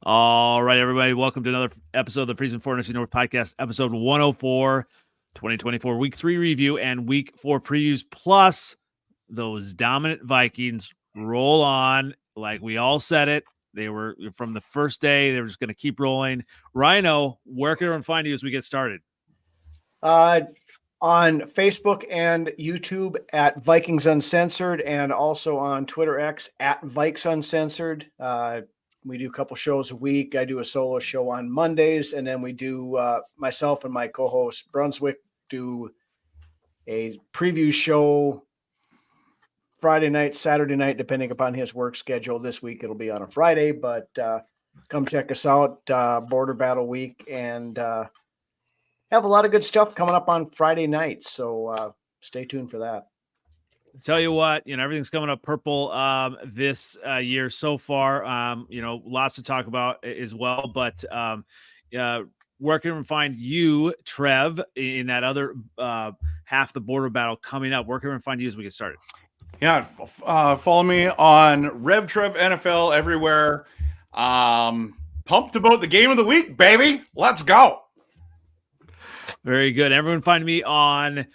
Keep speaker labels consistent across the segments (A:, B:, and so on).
A: All right, everybody. Welcome to another episode of the Freezin NFC North Podcast, episode 104, 2024, week 3 review and week 4 previews, plus those dominant Vikings roll on. Like we all said it. They were from the first day. They were just going to keep rolling. Rhino, where can everyone find you as we get started?
B: On Facebook and YouTube at Vikings Uncensored, and also on Twitter X at Vikes Uncensored. We do a couple shows a week. I do a solo show on Mondays, and then we do myself and my co-host Brunswick do a preview show Friday night, Saturday night, depending upon his work schedule. This week it'll be on a Friday, but come check us out, Border Battle Week, and have a lot of good stuff coming up on Friday nights. So stay tuned for that.
A: Tell you what, everything's coming up purple this year so far. Lots to talk about as well. But where can we find you, Trev, in that other half the border battle coming up? Where can we find you as we get started?
C: Yeah, follow me on RevTrevNFL everywhere. Pumped about the game of the week, baby. Let's go.
A: Very good. Everyone find me on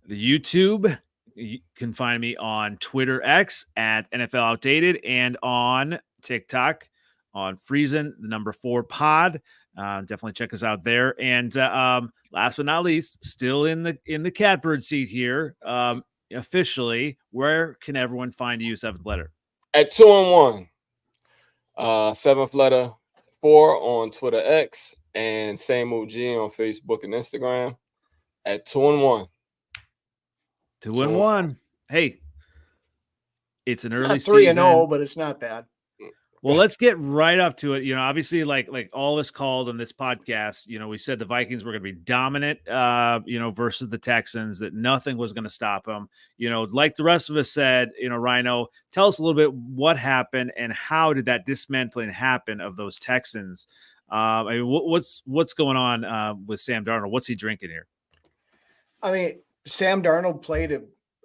A: the YouTube. You can find me on Twitter X at NFLOutdated and on TikTok on Freezin, the number 4 pod. Definitely check us out there. And last but not least, still in the catbird seat here, officially, where can everyone find you, 7th letter?
D: At 2-1. 7th letter 4 on Twitter X and same OG on Facebook and Instagram at 2-1.
A: 2-1. Hey, it's an early
B: 3-0, but it's not bad.
A: Well, let's get right up to it. Obviously, like all this called on this podcast, we said the Vikings were going to be dominant, versus the Texans, that nothing was going to stop them. Like the rest of us said, Rhino, tell us a little bit what happened and how did that dismantling happen of those Texans? What's going on with Sam Darnold? What's he drinking here?
B: I mean, Sam Darnold played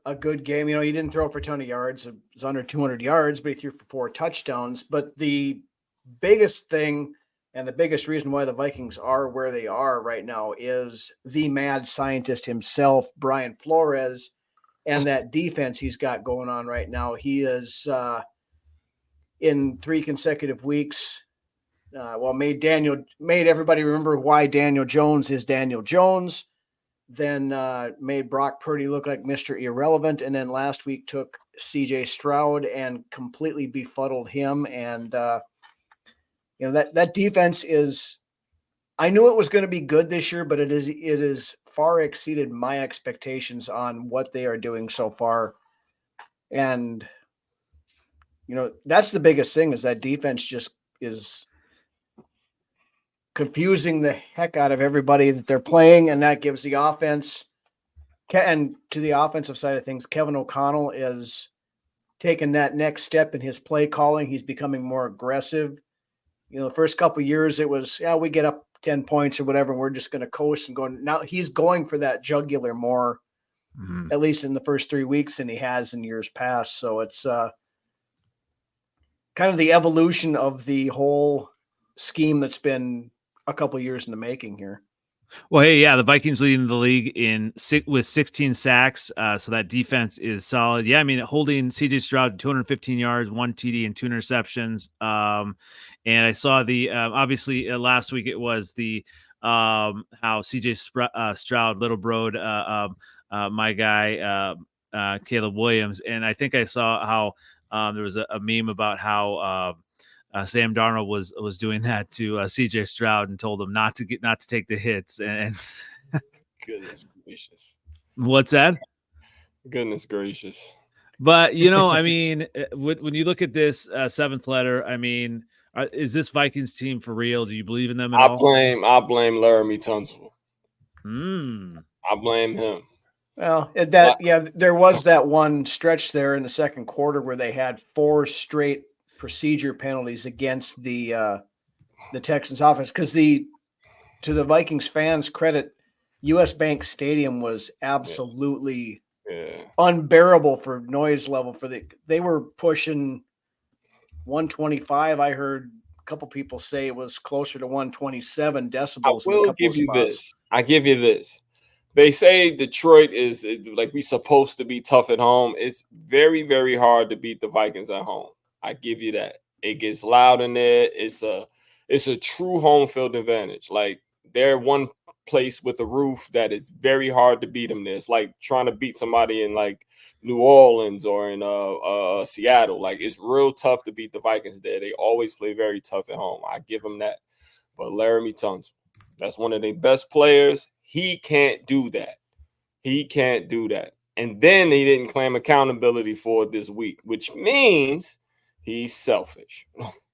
B: a good game. He didn't throw for a ton of yards. It was under 200 yards, but he threw for 4 touchdowns. But the biggest thing and the biggest reason why the Vikings are where they are right now is the mad scientist himself, Brian Flores, and that defense he's got going on right now. He is in 3 consecutive weeks. Made everybody remember why Daniel Jones is Daniel Jones. Then made Brock Purdy look like Mr. Irrelevant, and then last week took C.J. Stroud and completely befuddled him. And that defense is, I knew it was going to be good this year, but it is far exceeded my expectations on what they are doing so far. And that's the biggest thing, is that defense just is confusing the heck out of everybody that they're playing, and that gives the offense. And to the offensive side of things, Kevin O'Connell is taking that next step in his play calling. He's becoming more aggressive. The first couple of years it was, we get up 10 points or whatever, and we're just going to coast and go. Now he's going for that jugular more, at least in the first 3 weeks, than he has in years past. So it's kind of the evolution of the whole scheme that's been a couple of years in the making here.
A: Well, hey, yeah, the Vikings leading the league with 16 sacks, so that defense is solid. Yeah, I mean, holding C.J. Stroud to 215 yards, 1 TD, and 2 interceptions. And I saw the obviously last week it was the how C.J. Stroud, little broed, my guy Caleb Williams, and I think I saw how there was a meme about how. Sam Darnold was doing that to C.J. Stroud and told him not to take the hits. And
D: goodness gracious,
A: what's that?
D: Goodness gracious.
A: But I mean, when you look at this 7th letter, I mean, is this Vikings team for real? Do you believe in them at all?
D: I blame Laramie Tunsil. I blame him.
B: Well, there was that one stretch there in the second quarter where they had 4 straight procedure penalties against the Texans offense, because to the Vikings fans' credit, US Bank Stadium was absolutely unbearable for noise level. They were pushing 125, I heard, couple people say it was closer to 127
D: I
B: decibels.
D: will give you this. I give you this. They say Detroit is like we supposed to be tough at home. It's very, very hard to beat the Vikings at home. I give you that. It gets loud in there. It's a true home field advantage. Like they're one place with a roof that is very hard to beat them. It's like trying to beat somebody in like New Orleans or in Seattle. Like it's real tough to beat the Vikings there. They always play very tough at home. I give them that. But Laramie Tunsil, that's one of their best players. He can't do that. He can't do that. And then he didn't claim accountability for it this week, which means he's selfish.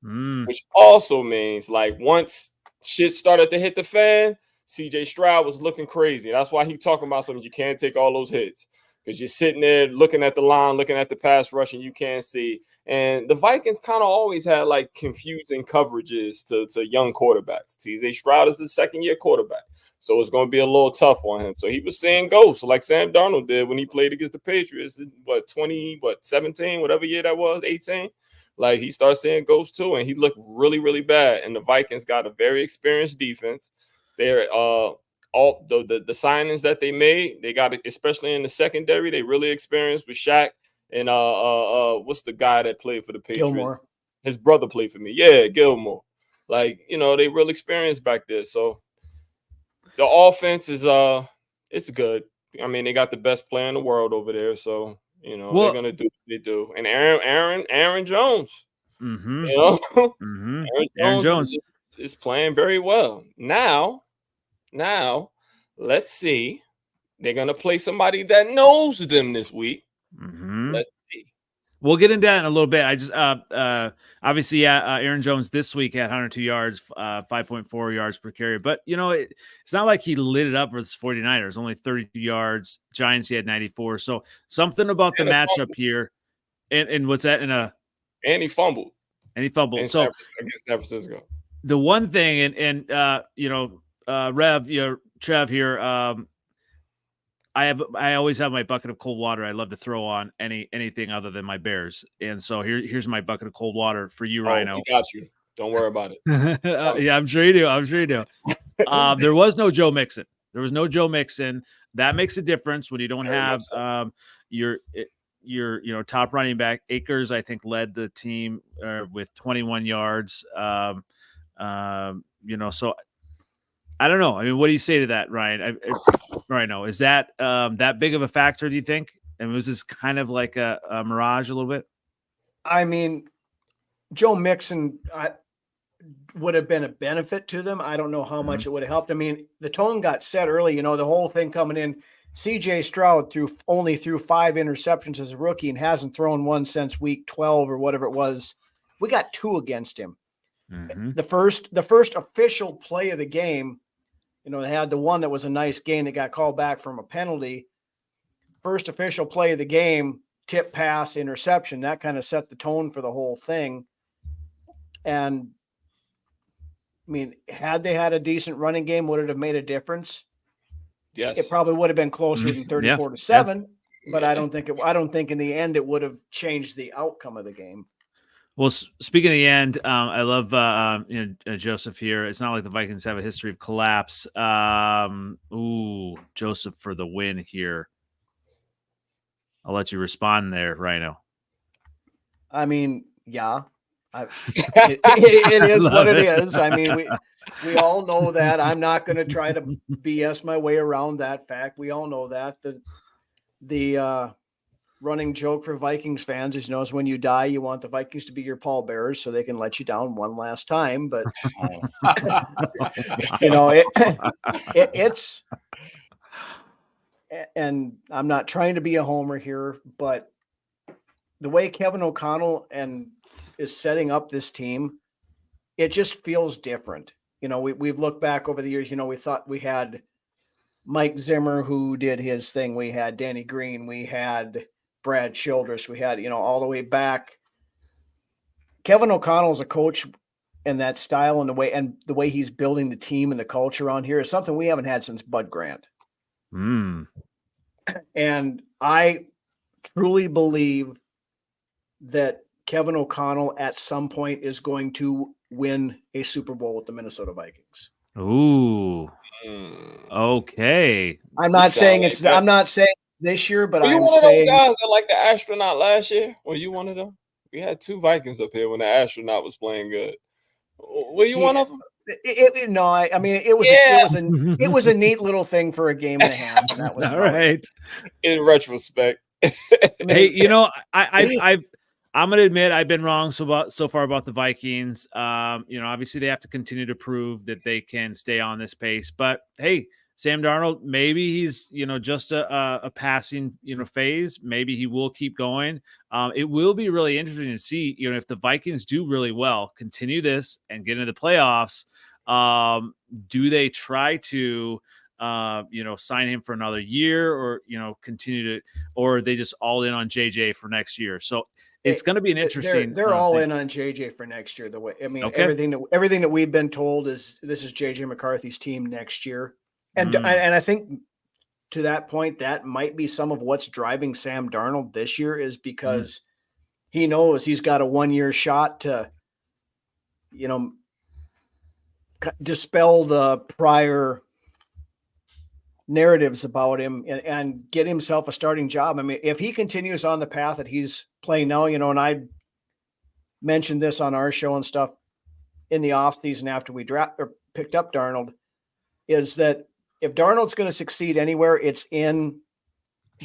D: Which also means like once shit started to hit the fan, CJ Stroud was looking crazy. That's why he talking about something. You can't take all those hits because you're sitting there looking at the line, looking at the pass rush, and you can't see. And the Vikings kind of always had like confusing coverages to young quarterbacks. CJ Stroud is the second-year quarterback, so it's going to be a little tough on him. So he was seeing ghosts like Sam Darnold did when he played against the Patriots. 17, whatever year that was, 18. Like he started seeing ghosts too, and he looked really, really bad. And the Vikings got a very experienced defense. They're all the signings that they made, they got it, especially in the secondary. They really experienced with Shaq and what's the guy that played for the Patriots?
B: Gilmore.
D: His brother played for me. Yeah, Gilmore. Like they real experienced back there. So the offense is it's good. I mean, they got the best player in the world over there. So they're gonna do what they do. And Aaron Jones.
A: Aaron Jones
D: is playing very well. Now, let's see. They're gonna play somebody that knows them this week. Let's see.
A: We'll get into that in a little bit. I just obviously, Aaron Jones this week had 102 yards, 5.4 yards per carry. But it's not like he lit it up for the 49ers. Only 32 yards. Giants, he had 94. So something about the matchup here. And what's that?
D: And he fumbled.
A: So
D: against San Francisco.
A: The one thing, Trev here. I always have my bucket of cold water. I love to throw on anything other than my Bears, and so here's my bucket of cold water for you, Rhino.
D: We got you. Don't worry about it.
A: Yeah, I'm sure you do. There was no Joe Mixon. That makes a difference when you don't have your top running back. Akers, I think, led the team with 21 yards. So I don't know. I mean, what do you say to that, Ryan? Rhino, is that that big of a factor, do you think? And was this kind of like a mirage a little bit?
B: I mean, Joe Mixon would have been a benefit to them. I don't know how much it would have helped. I mean, the tone got set early, the whole thing coming in. CJ Stroud only threw 5 interceptions as a rookie and hasn't thrown one since week 12 or whatever it was. We got 2 against him. The first official play of the game, they had the one that was a nice gain that got called back from a penalty. First official play of the game, tip pass, interception. That kind of set the tone for the whole thing. And I mean, had they had a decent running game, would it have made a difference?
D: Yes.
B: It probably would have been closer than 34-7, but I don't think in the end it would have changed the outcome of the game.
A: Well, speaking of the end, I love Joseph here. It's not like the Vikings have a history of collapse. Joseph for the win here. I'll let you respond there, Rhino.
B: I mean, yeah, it is what it is. I mean, we all know that. I'm not going to try to BS my way around that fact. We all know that. The running joke for Vikings fans is when you die, you want the Vikings to be your pallbearers so they can let you down one last time. But it's, and I'm not trying to be a homer here, but the way Kevin O'Connell is setting up this team, it just feels different. We've looked back over the years. We thought we had Mike Zimmer who did his thing. We had Danny Green. We had Brad Childress. We had, all the way back. Kevin O'Connell is a coach, and that style and the way he's building the team and the culture around here is something we haven't had since Bud Grant. And I truly believe that Kevin O'Connell at some point is going to win a Super Bowl with the Minnesota Vikings.
A: Ooh. Okay.
B: I'm not saying it's. I'm not saying this year, but I'm saying
D: guys that like the astronaut last year. Were you one of them? We had 2 Vikings up here when the astronaut was playing good. Were you one of them?
B: No, I mean it was a neat little thing for a game and a half. And that was
A: all right.
D: In retrospect,
A: hey, you know, I'm gonna admit I've been wrong so far about the Vikings. You know, obviously they have to continue to prove that they can stay on this pace. But hey, Sam Darnold, maybe he's, you know, just a passing, you know, phase. Maybe he will keep going. It will be really interesting to see, you know, if the Vikings do really well, continue this and get into the playoffs. Do they try to, you know, sign him for another year, or, you know, continue to, or are they just all in on JJ for next year? So it's going to be an interesting.
B: They're all in on JJ for next year. The way, I mean, everything that we've been told is this is JJ McCarthy's team next year. And I think to that point, that might be some of what's driving Sam Darnold this year, is because he knows he's got a 1-year shot to, you know, dispel the prior narratives about him and get himself a starting job. I mean, if he continues on the path that he's playing now, you know, and I mentioned this on our show and stuff in the offseason after we picked up Darnold, is that if Darnold's going to succeed anywhere, it's in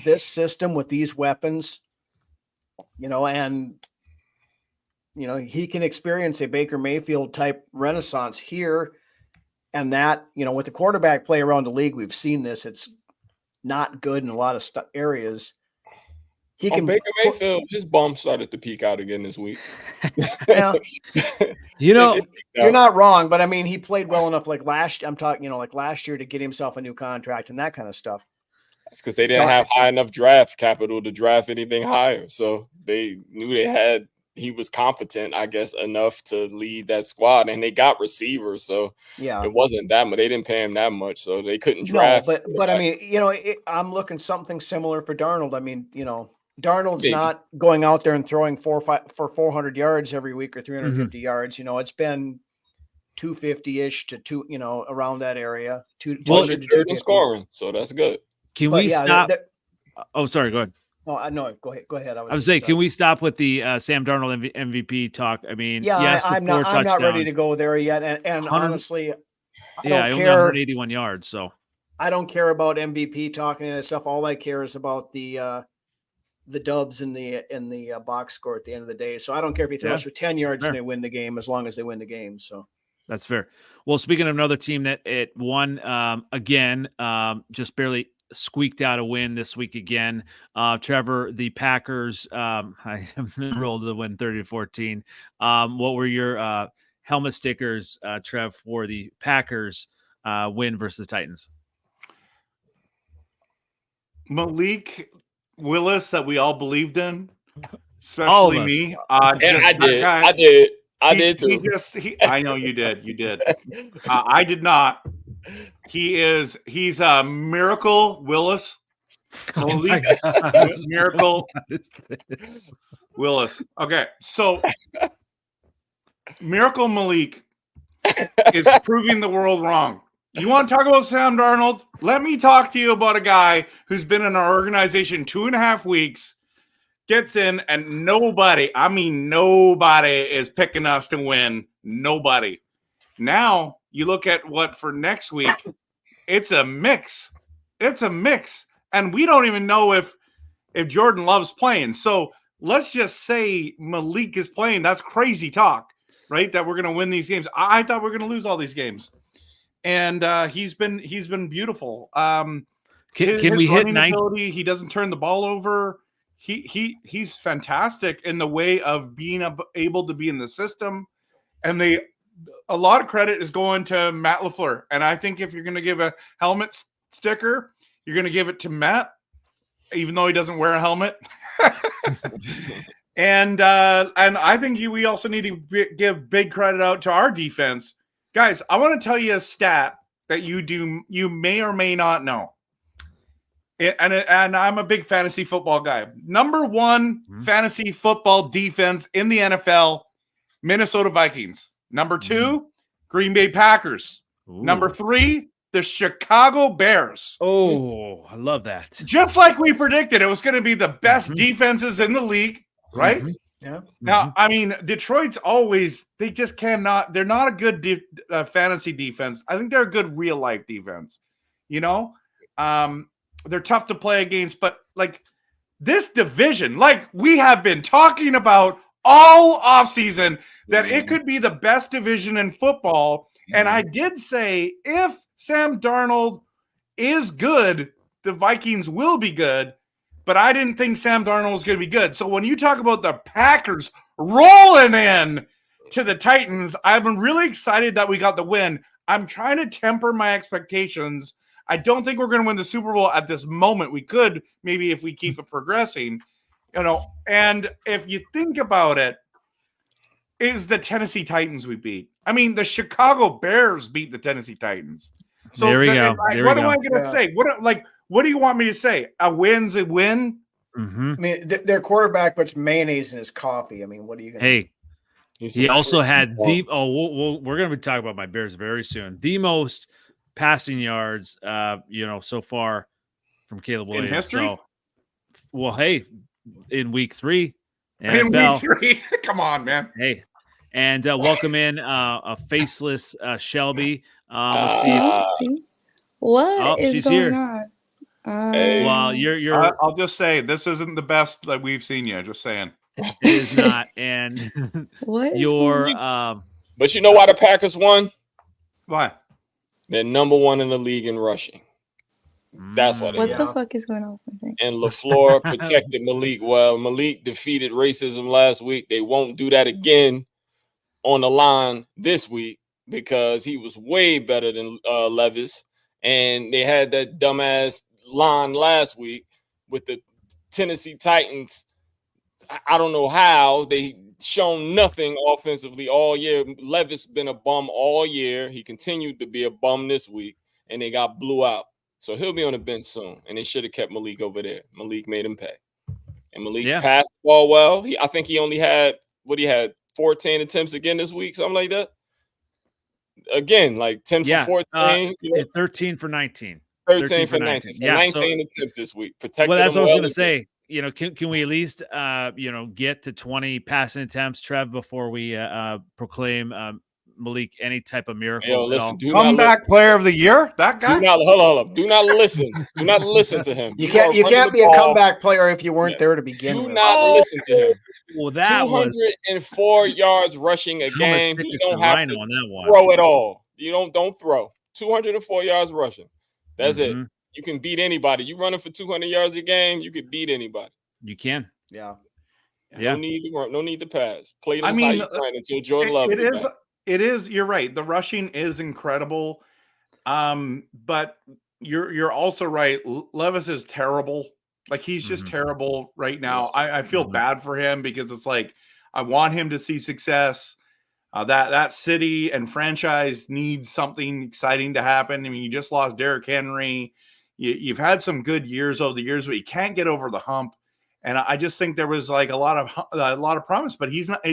B: this system with these weapons, you know, and, you know, he can experience a Baker Mayfield type renaissance here. And that, you know, with the quarterback play around the league, we've seen this. It's not good in a lot of areas. He can.
D: Baker Mayfield, his bum started to peak out again this week.
B: Yeah.
A: You know,
B: you're not wrong, but I mean, he played well enough. Like I'm talking, you know, like last year to get himself a new contract and that kind of stuff.
D: That's because they didn't have high enough draft capital to draft anything higher. So they knew he was competent, I guess, enough to lead that squad, and they got receivers. So
B: yeah,
D: it wasn't that much. They didn't pay him that much, so they couldn't draft.
B: No, but I mean, you know, I'm looking something similar for Darnold. I mean, you know, Darnold's not going out there and throwing 400 yards every week or 350 yards. You know, it's been 250-ish to you know, around that area.
D: Third in scoring, so that's good.
A: Can we stop? Oh, sorry. Go ahead.
B: Oh, no, go ahead. I
A: was saying, can we stop with the Sam Darnold MVP talk? I mean,
B: yeah,
A: yes,
B: I'm not ready to go there yet. And honestly, I don't care.
A: 181 yards. So
B: I don't care about MVP talking and that stuff. All I care is about the dubs in the box score at the end of the day. So I don't care if he throws for 10 yards and they win the game, as long as they win the game. So
A: that's fair. Well, speaking of another team that it won again, just barely squeaked out a win this week again. Trevor, the Packers, I rolled the win 30-14. What were your helmet stickers, Trev, for the Packers win versus the Titans?
C: Malik Willis, that we all believed in, especially me.
D: I did too.
C: I know you did. You did. I did not. He's a Miracle Willis. Miracle Willis. Okay, so Miracle Malik is proving the world wrong. You want to talk about Sam Darnold? Let me talk to you about a guy who's been in our organization 2.5 weeks, gets in, and nobody is picking us to win. Nobody. Now you look at what for next week, it's a mix. It's a mix. And we don't even know if Jordan Love's playing. So let's just say Malik is playing. That's crazy talk, right? That we're going to win these games. I thought we were going to lose all these games. And he's been beautiful.
A: Can we hit 90?
C: He doesn't turn the ball over. He's fantastic in the way of being able to be in the system. And a lot of credit is going to Matt LaFleur. And I think if you're going to give a helmet sticker, you're going to give it to Matt, even though he doesn't wear a helmet. And I think we also need to give big credit out to our defense. Guys, I want to tell you a stat that you may or may not know. And I'm a big fantasy football guy. Number one fantasy football defense in the NFL, Minnesota Vikings. Number 2, Green Bay Packers.
A: Ooh.
C: Number 3, the Chicago Bears.
A: Oh, I love that.
C: Just like we predicted, it was going to be the best defenses in the league, right?
B: Yeah.
C: Now, I mean, Detroit's always, they just cannot, they're not a good fantasy defense. I think they're a good real life defense. You know, they're tough to play against, but like this division, like we have been talking about all offseason, that it could be the best division in football. And I did say, if Sam Darnold is good, the Vikings will be good. But I didn't think Sam Darnold was going to be good. So when you talk about the Packers rolling in to the Titans, I've been really excited that we got the win. I'm trying to temper my expectations. I don't think we're going to win the Super Bowl at this moment. We could, maybe if we keep it progressing, you know. And if you think about it, is the Tennessee Titans we beat. I mean, the Chicago Bears beat the Tennessee Titans. So
A: there we go.
C: What am I going to say? What do you want me to say? A win's a win?
B: I mean, their quarterback puts mayonnaise in his coffee. I mean, what are you going to
A: Hey, he also had we're going to be talking about my Bears very soon. The most passing yards, so far from Caleb Williams.
C: In history?
A: So, well, hey, in week 3, NFL.
C: In week 3? Come on, man.
A: Hey, and welcome in a faceless Shelby. Let's see.
E: What is
A: she's
E: going
A: here.
E: on?
D: Hey.
A: Well, you're.
C: I'll just say this isn't the best that we've seen yet. Just saying.
A: It is not, and
E: What?
D: But you know why the Packers won?
C: Why?
D: They're number 1 in the league in rushing. That's why.
E: What the fuck is going on with me?
D: And LaFleur protected Malik well. Malik defeated racism last week. They won't do that again on the line this week because he was way better than Levis. And they had that dumbass line last week with the Tennessee Titans. I don't know how. They shown nothing offensively all year. Levis been a bum all year. He continued to be a bum this week, and they got blew out. So he'll be on the bench soon, and they should have kept Malik over there. Malik made him pay. And Malik passed the ball well. I think he only had 14 attempts again this week, something like that. Again, like 10 for 14.
A: 13 for 19.
D: 13 for 19. So 19 attempts this week. Protected.
A: Well, that's what I was going to say. You know, can we at least get to 20 passing attempts, Trev, before we proclaim Malik any type of miracle?
D: Yo, listen,
C: comeback player of the year. That guy.
D: Hold up. Do not listen. Do not listen to him.
B: You can't be a comeback player if you weren't there to begin with.
D: Do not listen to him.
A: Well, that
D: 204 yards rushing a game. You don't have to
A: on that one.
D: throw it all. You don't throw. 204 yards rushing. That's it. You can beat anybody. You running for 200 yards a game, you can beat anybody.
A: You can.
B: Yeah.
D: No need to run. No need to pass. Play this how you playing until Jordan Love.
C: It is. You're right. The rushing is incredible. But you're also right. Levis is terrible. Like he's just terrible right now. I feel bad for him because it's like I want him to see success. That city and franchise needs something exciting to happen. I mean, you just lost Derrick Henry. You've had some good years over the years, but you can't get over the hump. And I just think there was like a lot of promise, but he's not.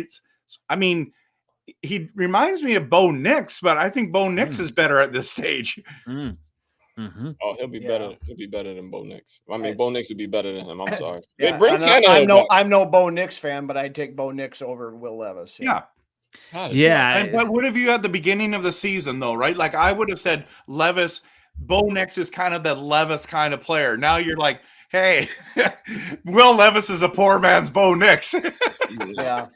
C: He reminds me of Bo Nix, but I think Bo Nix is better at this stage.
D: Oh, he'll be better. He'll be better than Bo Nix. I mean, Bo Nix would be better than him. I'm sorry.
B: I'm no Bo Nix fan, but I'd take Bo Nix over Will Levis.
C: Yeah. But what if you had the beginning of the season though, right? Like I would have said Levis, Bo Nix is kind of the Levis kind of player. Now you're like, hey, Will Levis is a poor man's Bo Nix.
B: Yeah.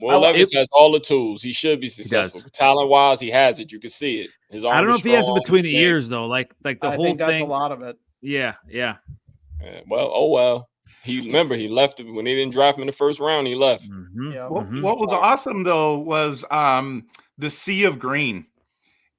D: Will Levis has all the tools. He should be successful. Talent wise, he has it. You can see it. His arm
A: I don't know if he has it between the
D: ears
A: ears though. Like the
B: I
A: whole
B: think
A: thing.
B: That's a lot of it.
A: Yeah.
D: Well. He left when they didn't draft him in the first round. He left.
C: What was awesome though was the sea of green,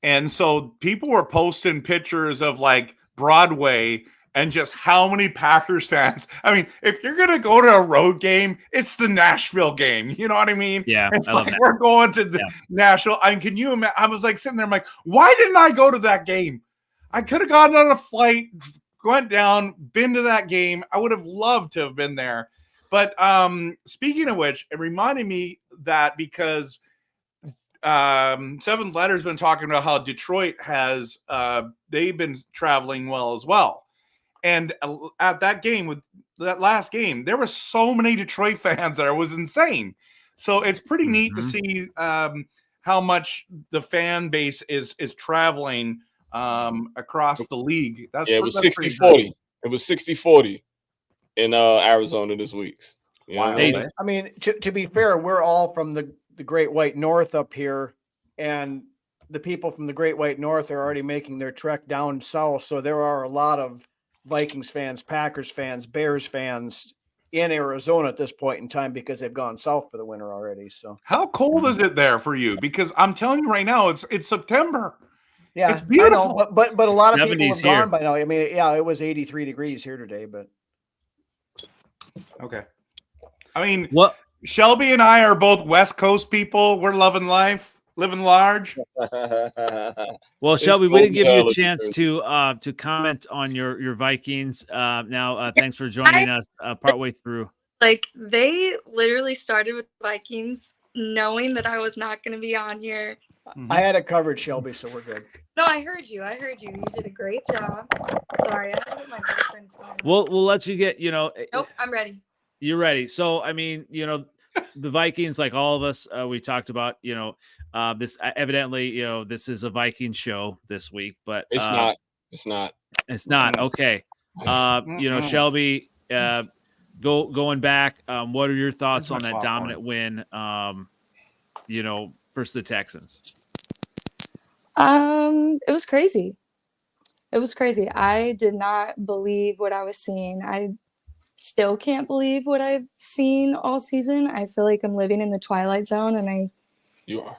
C: and so people were posting pictures of like Broadway and just how many Packers fans. I mean, if you're gonna go to a road game, it's the Nashville game. You know what I mean?
A: Yeah,
C: it's like we're going to the Nashville. I mean, can you imagine? I was like sitting there, I'm like, why didn't I go to that game? I could have gotten on a flight. Went down, been to that game. I would have loved to have been there. But speaking of which, it reminded me that because Seventh Letter's been talking about how Detroit has they've been traveling well as well. And at that game, with that last game, there were so many Detroit fans there. It was insane. So it's pretty neat to see how much the fan base is traveling across the league.
D: It was 60-40. It was 60-40 in Arizona this week.
C: Wow.
B: I mean, to be fair, we're all from the Great White North up here, and the people from the Great White North are already making their trek down south. So there are a lot of Vikings fans, Packers fans, Bears fans in Arizona at this point in time because they've gone south for the winter already. So
C: how cold is it there for you? Because I'm telling you right now, it's September.
B: Yeah,
C: it's beautiful.
B: I know, but a lot of people have
A: here.
B: gone by now. I mean, yeah, it was 83 degrees here today, but
C: okay. I mean,
A: what?
C: Shelby and I are both West Coast people. We're loving life, living large.
A: Well, Shelby, we didn't give you a chance to comment on your Vikings. Now, thanks for joining us partway through.
E: Like, they literally started with Vikings knowing that I was not going to be on here.
B: I had it covered, Shelby, so we're good.
E: No, I heard you. You did a great job. Sorry, I don't get my boyfriend's phone.
A: We'll let you get,
E: Nope, I'm ready.
A: You're ready. So, I mean, the Vikings, like all of us, we talked about, this evidently, this is a Viking show this week, but
D: it's not. It's not.
A: It's not. Okay. Shelby, going back, what are your thoughts on that dominant win, versus the Texans?
E: It was crazy. I did not believe what I was seeing. I still can't believe what I've seen all season. I feel like I'm living in the Twilight Zone, and
D: you are.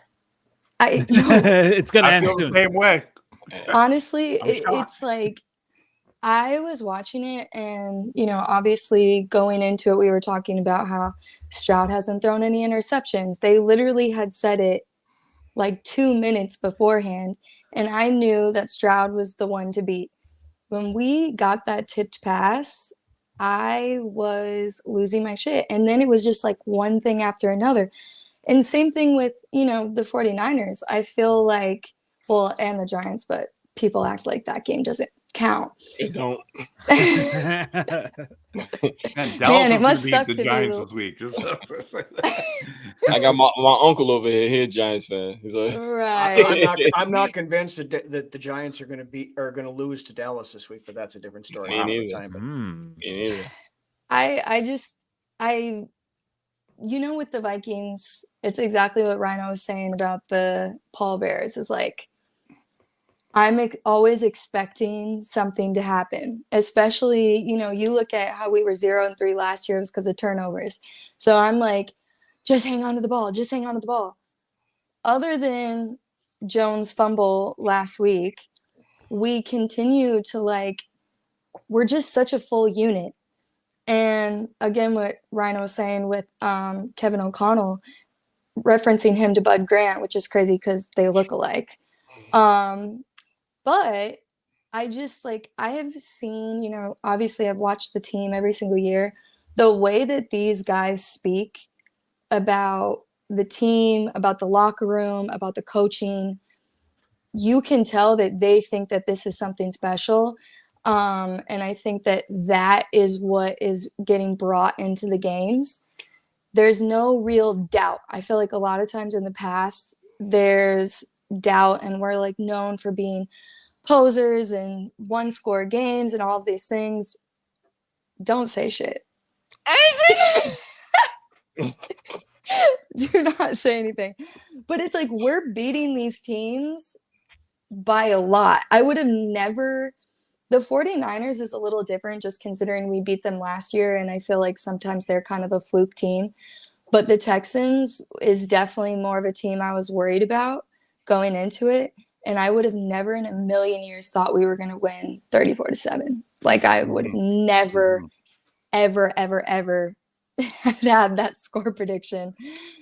A: It's gonna end
C: soon.
A: The
C: same way.
E: Honestly, it's like I was watching it, and obviously going into it, we were talking about how Stroud hasn't thrown any interceptions. They literally had said it like 2 minutes beforehand, and I knew that Stroud was the one to beat. When we got that tipped pass, I was losing my shit. And then it was just like one thing after another. And same thing with, the 49ers. I feel like, and the Giants, but people act like that game doesn't count.
D: It don't.
E: Man, it must suck to be
C: Giants this week.
D: I got my uncle over here. He's a Giants fan. He's like,
E: right.
B: I'm not convinced that the Giants are going to lose to Dallas this week, but that's a different story.
D: Me neither.
E: With the Vikings, it's exactly what Rhino was saying about the Paul Bears. Is like, I'm always expecting something to happen, especially, you look at how we were 0-3 last year was because of turnovers. So I'm like, just hang on to the ball. Other than Jones' fumble last week, we continue to we're just such a full unit. And again, what Rhino was saying with Kevin O'Connell, referencing him to Bud Grant, which is crazy because they look alike. But I just I have seen, obviously I've watched the team every single year. The way that these guys speak about the team, about the locker room, about the coaching, you can tell that they think that this is something special. And I think that is what is getting brought into the games. There's no real doubt. I feel like a lot of times in the past, there's doubt, and we're known for being posers and one-score games and all of these things. Don't say shit. Do not say anything. But it's we're beating these teams by a lot. I would have never. The 49ers is a little different just considering we beat them last year, and I feel like sometimes they're kind of a fluke team. But the Texans is definitely more of a team I was worried about going into it. And I would have never in a million years thought we were going to win 34-7. I would have never, ever, ever, ever had that score prediction.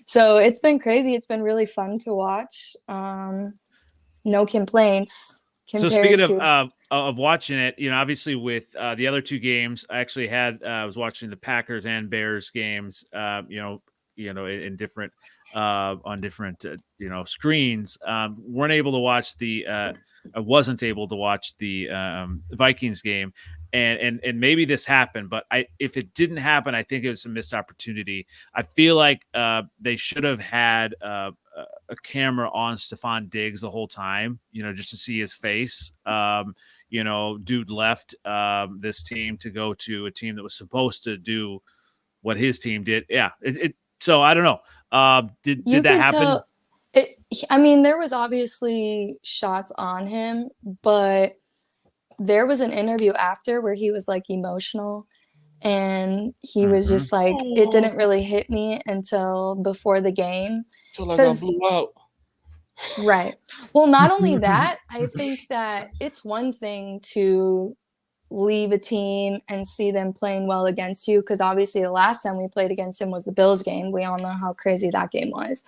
E: So it's been crazy. It's been really fun to watch. No complaints.
A: So speaking of watching it, obviously with the other two games, I actually I was watching the Packers and Bears games, in different on different screens. Weren't able to watch I wasn't able to watch the Vikings game, and maybe this happened, but if it didn't happen, I think it was a missed opportunity. I feel like they should have had a camera on Stephon Diggs the whole time, just to see his face. Dude left this team to go to a team that was supposed to do what his team did. Yeah. So I don't know. Did that happen?
E: There was obviously shots on him, but there was an interview after where he was like emotional, and he was just like, it didn't really hit me until before the game.
D: So like I blew out.
E: Right. Well, not only that, I think that it's one thing to leave a team and see them playing well against you, because obviously the last time we played against him was the Bills game. We all know how crazy that game was.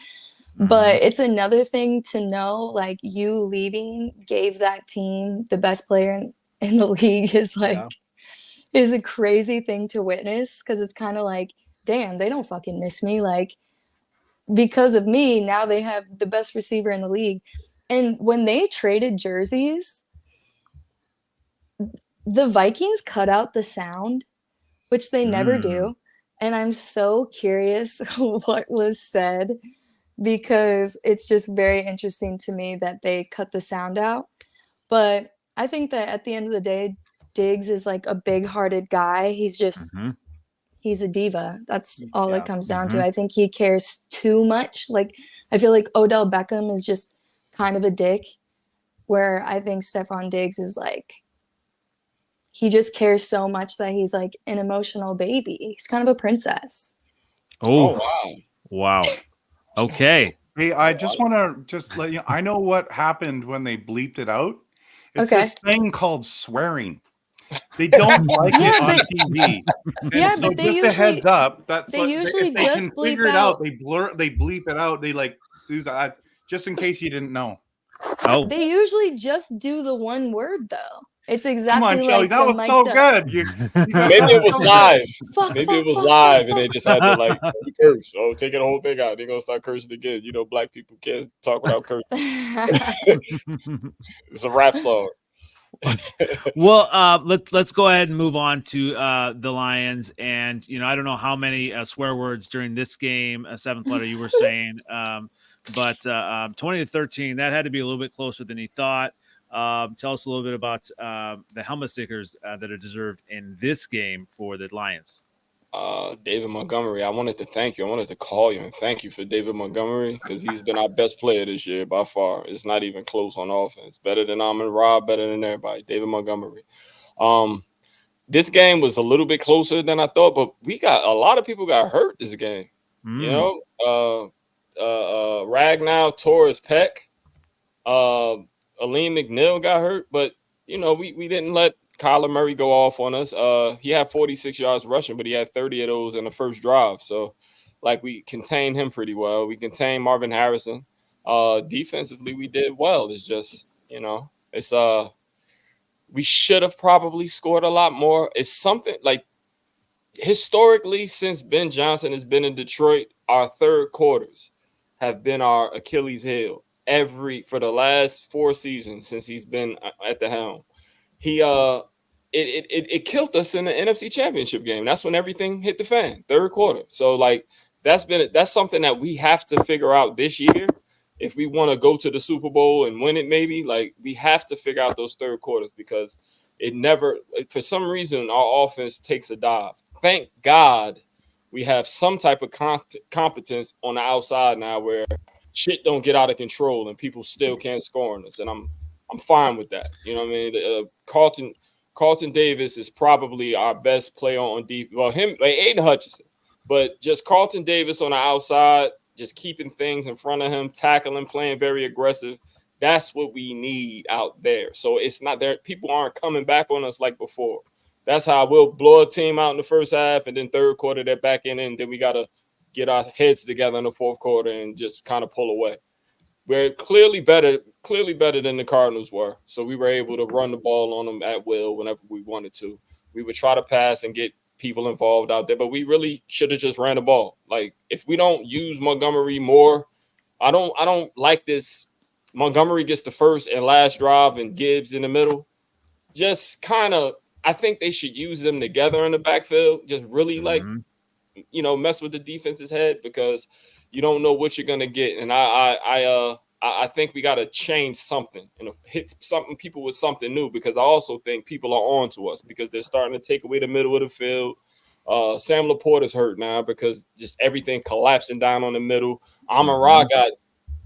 E: But it's another thing to know, like, you leaving gave that team the best player in the league is a crazy thing to witness, because it's kind of like, damn, they don't fucking miss me. Like, because of me, now they have the best receiver in the league. And when they traded jerseys, the Vikings cut out the sound, which they never do. And I'm so curious what was said, because it's just very interesting to me that they cut the sound out. But I think that at the end of the day, Diggs is like a big-hearted guy. He's just he's a diva. That's all it comes down to. I think he cares too much. Like, I feel like Odell Beckham is just kind of a dick, where I think Stephon Diggs is like, he just cares so much that he's like an emotional baby. He's kind of a princess.
A: Oh wow. Okay.
C: Hey, I just want to let you know, I know what happened when they bleeped it out. It's this thing called swearing. They don't like it on TV. And so
E: but they
C: just
E: usually,
C: a heads up. That's
E: they usually
C: if they
E: just
C: can
E: bleep
C: figure it
E: out.
C: They bleep it out. They like do that just in case you didn't know.
A: Oh,
E: they usually just do the one word though. It's exactly
C: Come on,
E: like
C: Shelby, that was so good.
D: Maybe it was live. Maybe it was live, and
E: fuck.
D: they just had to like curse. Oh, taking the whole thing out. They're gonna start cursing again. Black people can't talk without cursing. It's a rap song.
A: Well, let's go ahead and move on to the Lions. And I don't know how many swear words during this game, seventh letter you were saying, but 20-13, that had to be a little bit closer than he thought. Tell us a little bit about the helmet stickers that are deserved in this game for the Lions.
D: David Montgomery, I wanted to thank you. I wanted to call you and thank you for David Montgomery, because he's been our best player this year by far. It's not even close on offense. Better than Amon-Ra, better than everybody. David Montgomery. This game was a little bit closer than I thought, but a lot of people got hurt this game. Ragnow tore his pec. Aleem McNeil got hurt, but we didn't let Kyler Murray go off on us. He had 46 yards rushing, but he had 30 of those in the first drive. So, like, we contained him pretty well. We contained Marvin Harrison. Defensively, we did well. It's just, we should have probably scored a lot more. It's something like, historically, since Ben Johnson has been in Detroit, our third quarters have been our Achilles heel. For the last 4 seasons since he's been at the helm, it killed us in the NFC Championship game. That's when everything hit the fan, third quarter. So like that's something that we have to figure out this year if we want to go to the Super Bowl and win it. Maybe like we have to figure out those third quarters, because it never, for some reason, our offense takes a dive. Thank God we have some type of competence on the outside now where shit don't get out of control and people still can't score on us, and I'm fine with that. You know what I mean? Carlton Davis is probably our best player on deep. Well, him, like Aiden Hutchinson, but just Carlton Davis on the outside, just keeping things in front of him, tackling, playing very aggressive. That's what we need out there. So it's not there. People aren't coming back on us like before. That's how we'll blow a team out in the first half, and then third quarter they're back in, and then we got to get our heads together in the fourth quarter and just kind of pull away. We're clearly better than the Cardinals were. So we were able to run the ball on them at will whenever we wanted to. We would try to pass and get people involved out there, but we really should have just ran the ball. Like, if we don't use Montgomery more, I don't like this. Montgomery gets the first and last drive and Gibbs in the middle. Just kind of, I think they should use them together in the backfield. Just really mess with the defense's head, because you don't know what you're gonna get. And I think we got to change something and hit something people with something new, because I also think people are on to us because they're starting to take away the middle of the field. Sam Laporta's hurt now because just everything collapsing down on the middle. Amon-Ra got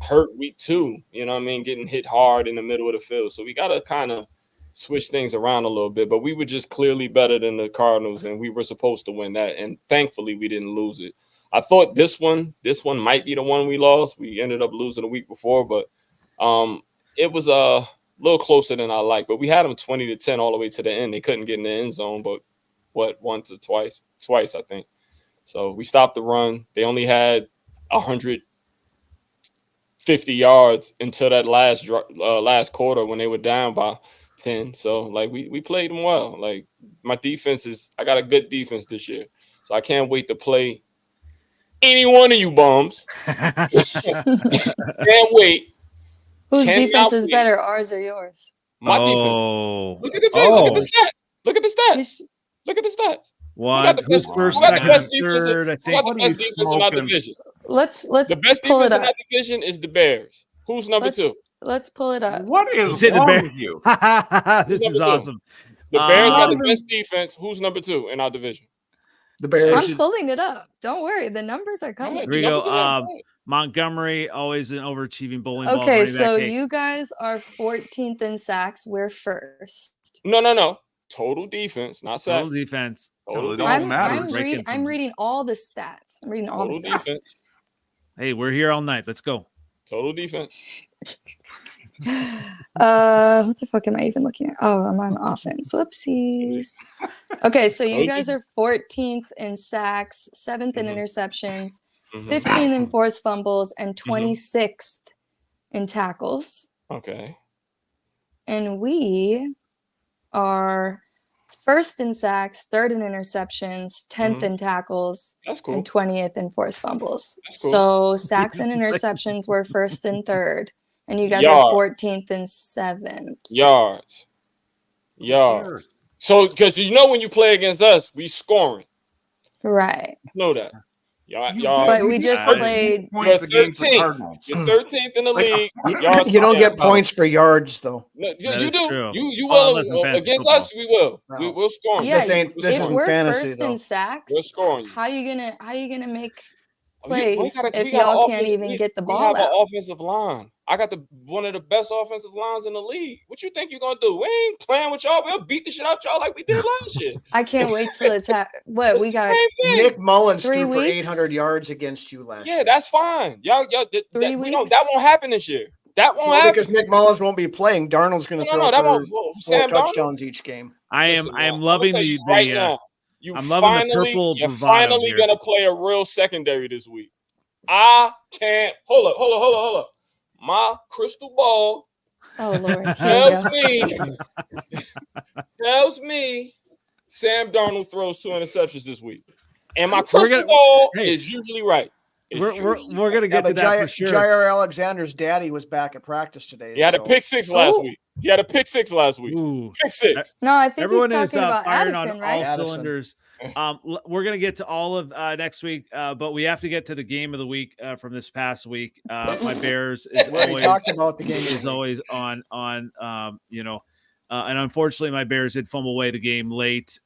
D: hurt week 2, you know what I mean, getting hit hard in the middle of the field. So we got to kind of switch things around a little bit, but we were just clearly better than the Cardinals, and we were supposed to win that, and thankfully we didn't lose it. I thought this one might be the one we lost. We ended up losing the week before, but it was a little closer than I like. But we had them 20-10 all the way to the end. They couldn't get in the end zone, but twice, I think. So we stopped the run. They only had 150 yards until that last quarter when they were down by 10. So like we played them well. Like, my defense I got a good defense this year, so I can't wait to play any one of you bums. Can't wait.
E: Whose defense is better, ours or yours?
D: My defense. Look at the thing. Look at the stats. Look at the stats. Look at the stats.
A: What? Who's first, second, third? I think.
D: We got the best defense in our division.
E: Let's
D: the best
E: pull
D: defense
E: it
D: in
E: up.
D: our division is the Bears. Who's number 2?
E: Let's pull it up.
C: What is
A: Hit the
C: wrong
A: Bears.
C: with you?
A: This is awesome.
D: The Bears got the best defense. Who's number 2 in our division?
B: The Bears.
E: I'm pulling it up. Don't worry. The numbers are coming.
A: Here we go. Montgomery, always an overachieving bowling ball.
E: Okay, so you guys are 14th in sacks. We're first.
D: No. Total defense, not sacks.
A: Total defense.
E: I'm reading all the stats. I'm reading all the stats.
D: Defense.
A: Hey, we're here all night. Let's go.
D: Total defense.
E: What the fuck am I even looking at? Oh, I'm on offense. Whoopsies. Okay, so you guys are 14th in sacks, 7th in interceptions, 15th in forced fumbles, and 26th in tackles.
D: Okay.
E: And we are 1st in sacks, 3rd in interceptions, 10th in tackles, and 20th in forced fumbles.
D: Cool.
E: So sacks and interceptions were 1st and 3rd. And you guys are 14th and 7th.
D: Yards. So, because when you play against us, we scoring.
E: Right.
D: Know that. Yards.
E: But we just played.
C: Points against the
D: 13th.
C: Cardinals.
D: You're 13th in the league.
B: You don't get points for yards, though.
D: No, you do.
A: True.
D: You will. Against us, we will.
B: No.
D: We'll score.
E: Yeah,
B: This
E: if
B: isn't
E: we're
B: fantasy,
E: 1st
B: though.
E: in sacks,
D: We're scoring.
E: how you gonna make
D: We
E: plays
D: got
E: if y'all can't even get the ball
D: We have
E: out?
D: an offensive line. I got one of the best offensive lines in the league. What you think you're gonna do? We ain't playing with y'all. We'll beat the shit out y'all like we did last year.
E: I can't wait till it's what
D: It's
E: we
D: the
E: got.
D: same thing.
B: Nick Mullins
E: 3
B: threw for
E: weeks?
B: 800 yards against you last
D: Yeah,
B: year.
D: that's fine. Y'all
E: 3
D: we don't,
E: weeks?
D: that won't happen this year. That won't
B: Well,
D: happen.
B: because Nick Mullins won't be playing. Darnold's going to
D: No,
B: throw
D: that
B: for
D: won't.
B: 4
D: Sam Darnold.
B: touchdowns each game.
A: I
D: Listen,
A: am
D: man,
A: loving
D: I'm gonna tell
A: the
D: you right now.
A: I'm loving the purple
D: You're
A: bravado
D: finally
A: here.
D: gonna play a real secondary this week. I can't. Hold up. My crystal ball
E: Oh Lord, here we go.
D: tells me Sam Darnold throws 2 interceptions this week, and my crystal ball is usually right.
A: We're gonna get to that for sure.
B: Jair Alexander's daddy was back at practice today.
D: He had a pick 6 last week. Pick 6 last week.
A: Ooh.
D: Pick 6.
E: No, I think
A: Everyone
E: he's
A: is
E: talking about
A: firing
E: Addison,
A: on
E: right?
A: all
B: Addison.
A: cylinders. We're gonna get to all of next week, but we have to get to the game of the week from this past week. My Bears is
B: We already
A: always
B: talked about the game.
A: is always on and unfortunately my Bears did fumble away the game late.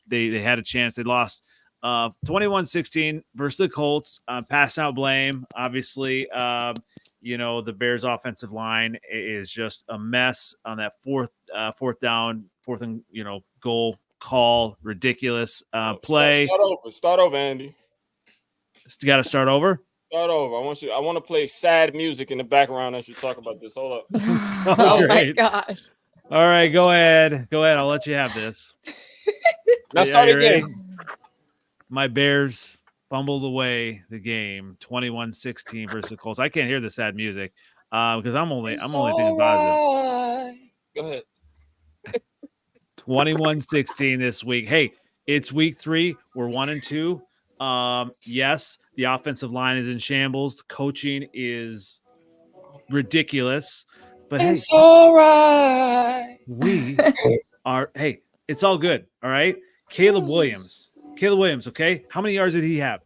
A: They had a chance. They lost 21-16 versus the Colts. Passing out blame, obviously. The Bears offensive line is just a mess on that fourth and goal call. Ridiculous play.
D: Start over, Andy.
A: Got to start over.
D: Start over. I want to play sad music in the background as you talk about this. Hold up.
E: Oh my gosh.
A: All right, go ahead. I'll let you have this.
D: Now start
A: you
D: again.
A: ready? My Bears fumbled away the game 21-16 versus the Colts. I can't hear the sad music because I'm only thinking positive.
D: Go ahead.
A: 21-16 this week. Hey, It's week 3. We're 1-2. Yes, the offensive line is in shambles. The coaching is ridiculous. But
D: it's all right.
A: we are. Hey, it's all good. All right. Caleb Williams. Okay. How many yards did he have?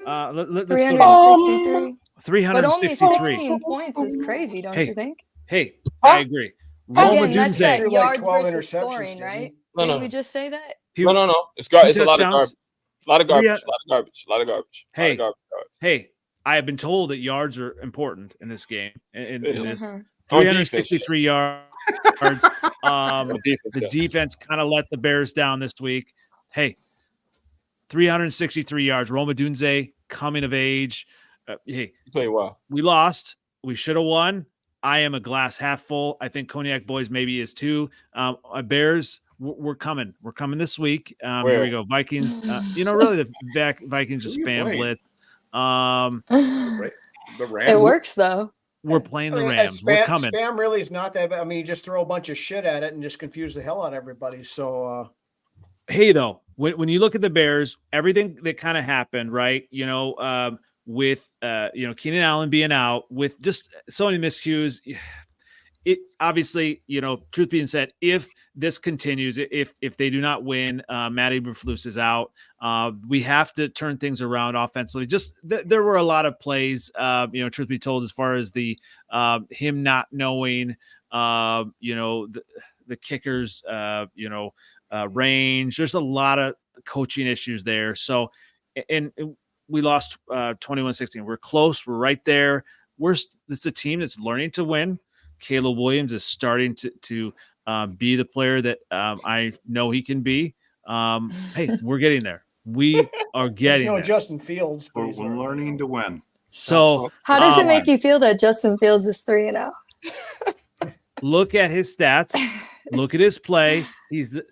A: Let's go
E: 363.
A: 363.
E: But only 16 points is crazy, don't you think?
A: Hey, I agree.
E: Again, that's that
B: Threw like
E: yards
B: 12
E: versus
B: interceptions,
E: scoring,
B: didn't
E: right?
B: he?
E: Didn't we just say that?
D: No. It's a lot of garbage. A lot of garbage.
A: Hey, hey, I have been told that yards are important in this game. In this 363 yards. The defense kind of let the Bears down this week. Hey, 363 yards. Rome Odunze coming of age. Hey,
D: you play well.
A: We lost. We should have won. I am a glass half full. I think Cognac Boys maybe is too. Bears, we're coming. We're coming this week. Here we go. Vikings. Really the Vikings just spam blitz.
C: The Rams.
E: It works though.
A: We're playing the Rams. We're coming.
B: Spam really is not that bad. I mean, you just throw a bunch of shit at it and just confuse the hell out of everybody. So,
A: hey, though, when you look at the Bears, everything that kind of happened, right? With Keenan Allen being out, with just so many miscues, it obviously, truth being said, if this continues, if they do not win, Matt Eberflus is out. We have to turn things around offensively. Just there were a lot of plays, truth be told, as far as the him not knowing, the kickers, range. There's a lot of coaching issues there. So, and we lost 21-16. We're close. We're right there. This is a team that's learning to win. Caleb Williams is starting to be the player that I know he can be. Hey, we're getting there. We are getting there.
B: Justin Fields.
C: We're learning to win.
A: So
E: how does it make you feel that Justin Fields is 3-0?
A: Look at his stats. Look at his play.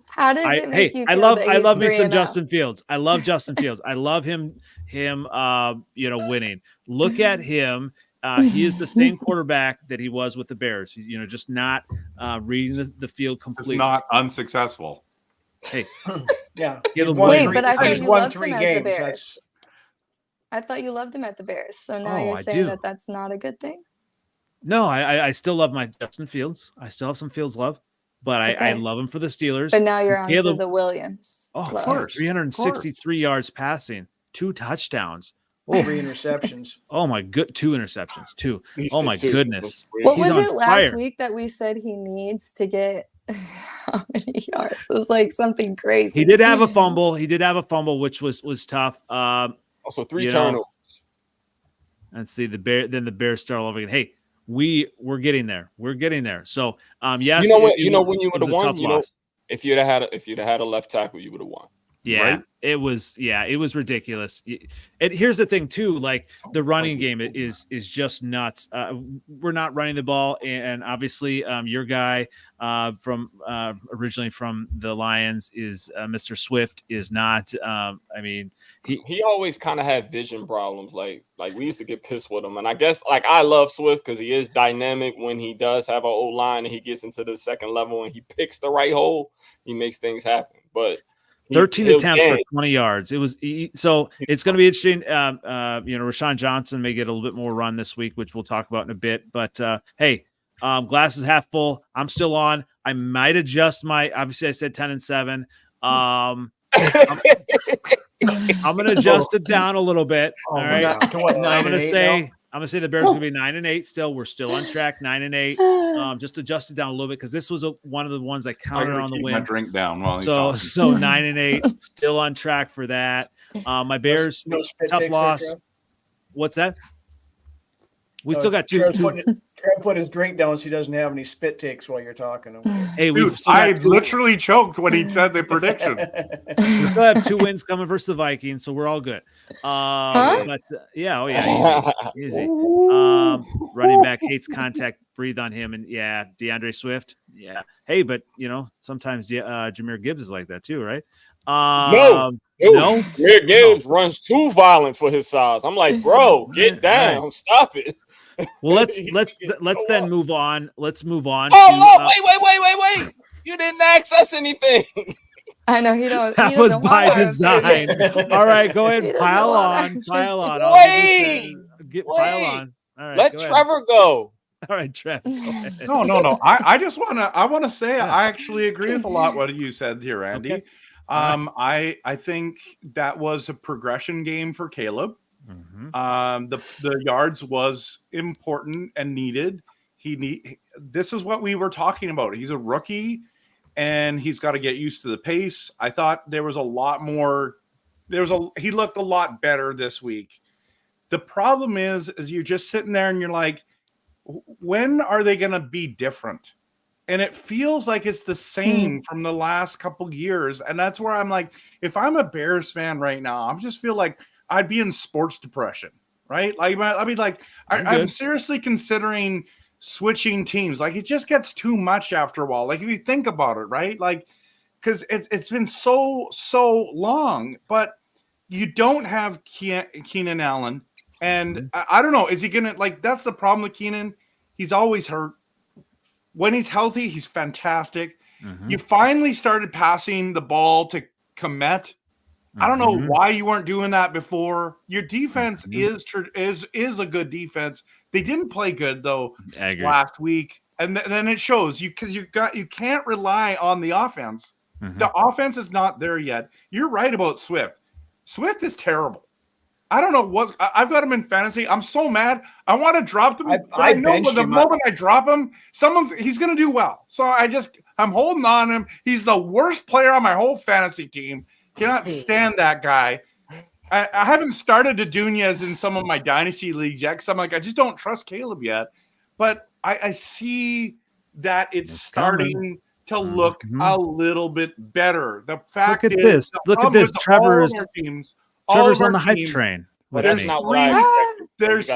E: How does it make you feel?
A: I love me some Justin Fields. I love Justin Fields. I love him winning. Look at him. He is the same quarterback that he was with the Bears. Just not reading the field completely.
C: It's not unsuccessful.
A: Hey,
B: yeah.
E: Wait, but I thought you loved him as the Bears. I thought you loved him at the Bears. So now you're saying that that's not a good thing?
A: No, I still love my Justin Fields. I still have some Fields love, but I love him for the Steelers.
E: But now you're on to the Williams.
A: Oh, of course. 363 yards passing, 2 touchdowns.
B: 3 interceptions.
A: Oh my good, 2 interceptions, 2. Oh my goodness.
E: What was it last week that we said he needs to get how many yards? It was like something crazy.
A: He did have a fumble, which was tough.
D: Also 3 turnovers.
A: Let's see the Bears start all over again. Hey, we're getting there. We're getting there. So yes,
D: when you would have won, if you'd have had a left tackle, you would have won.
A: Yeah, right? It was ridiculous. And here's the thing too, like the running game is just nuts. We're not running the ball, and obviously your guy from originally from the Lions is Mr. Swift is not. He
D: always kind of had vision problems. Like we used to get pissed with him, and I guess I love Swift because he is dynamic when he does have an old line and he gets into the second level and he picks the right hole. He makes things happen, but.
A: 13 attempts for 20 yards. So it's going to be interesting. Rashawn Johnson may get a little bit more run this week, which we'll talk about in a bit. But hey, glass is half full. I'm still on. I might adjust obviously I said 10-7. I'm going to adjust it down a little bit. All right.
B: To what, 9
A: I'm going to say,
B: now?
A: I'm going to say the Bears are going to be 9-8 still. We're still on track, 9-8. Just adjust it down a little bit because this was one of the ones I counted on the win.
C: My drink down while he's
A: so
C: talking.
A: 9-8, still on track for that. My Bears, tough loss. What's that? We still got 2.
B: Try to put his drink down so he doesn't have any spit takes while you're talking.
A: Hey,
C: dude, I literally choked when he said the prediction.
A: We still have 2 wins coming versus the Vikings, so we're all good. But easy. Running back hates contact. Breathe on him, and DeAndre Swift. Yeah. Hey, but sometimes Jahmyr Gibbs is like that too, right?
D: No. Jahmyr Gibbs runs too violent for his size. I'm like, bro, get down, stop it.
A: Well, let's then move on. Let's move on.
D: Wait! You didn't ask us anything.
E: I know he don't.
A: That
E: he
A: was
E: doesn't
A: by
E: want our
A: design.
E: opinion.
A: All right, go
E: He
A: ahead.
E: doesn't
A: Pile
E: want our
A: on. Pile on.
D: Wait,
A: Pile
D: wait.
A: on. All right,
D: Let
A: go ahead.
D: Trevor go.
A: All right, Trev. Go ahead.
C: No. I just want to say
A: Yeah.
C: I actually agree with a lot what you said here, Andy.
A: Okay.
C: I think that was a progression game for Caleb.
A: Mhm.
C: The yards was important and needed. This is what we were talking about. He's a rookie and he's got to get used to the pace. I thought there was a lot more. He looked a lot better this week. The problem is you're just sitting there and you're like, when are they going to be different? And it feels like it's the same from the last couple years. And that's where I'm like, if I'm a Bears fan right now, I just feel like I'd be in sports depression, right? Like, I mean, like, I'm seriously considering switching teams. Like, it just gets too much after a while. Like, if you think about it, right? Like, because it's been so long, but you don't have Keenan Allen. And I don't know, is he going to, like, that's the problem with Keenan. He's always hurt. When he's healthy, he's fantastic. You finally started passing the ball to Komet. I don't know why you weren't doing that before. Your defense is a good defense. They didn't play good though last week, and then it shows you because you can't rely on the offense. The offense is not there yet. You're right about Swift. Swift is terrible. I don't know what I've got him in fantasy. I'm so mad. I want to drop them. I know the moment I drop him, he's going to do well. So I'm holding on to him. He's the worst player on my whole fantasy team. Cannot stand that guy. I haven't started to Dunez in some of my dynasty leagues yet because I'm like, I just don't trust Caleb yet. But I see that it's starting to look a little bit better. The fact
A: Look at
C: is,
A: this. Look at this. Trevor's on the hype
C: teams,
A: train.
D: But that's not what I expected.
C: there's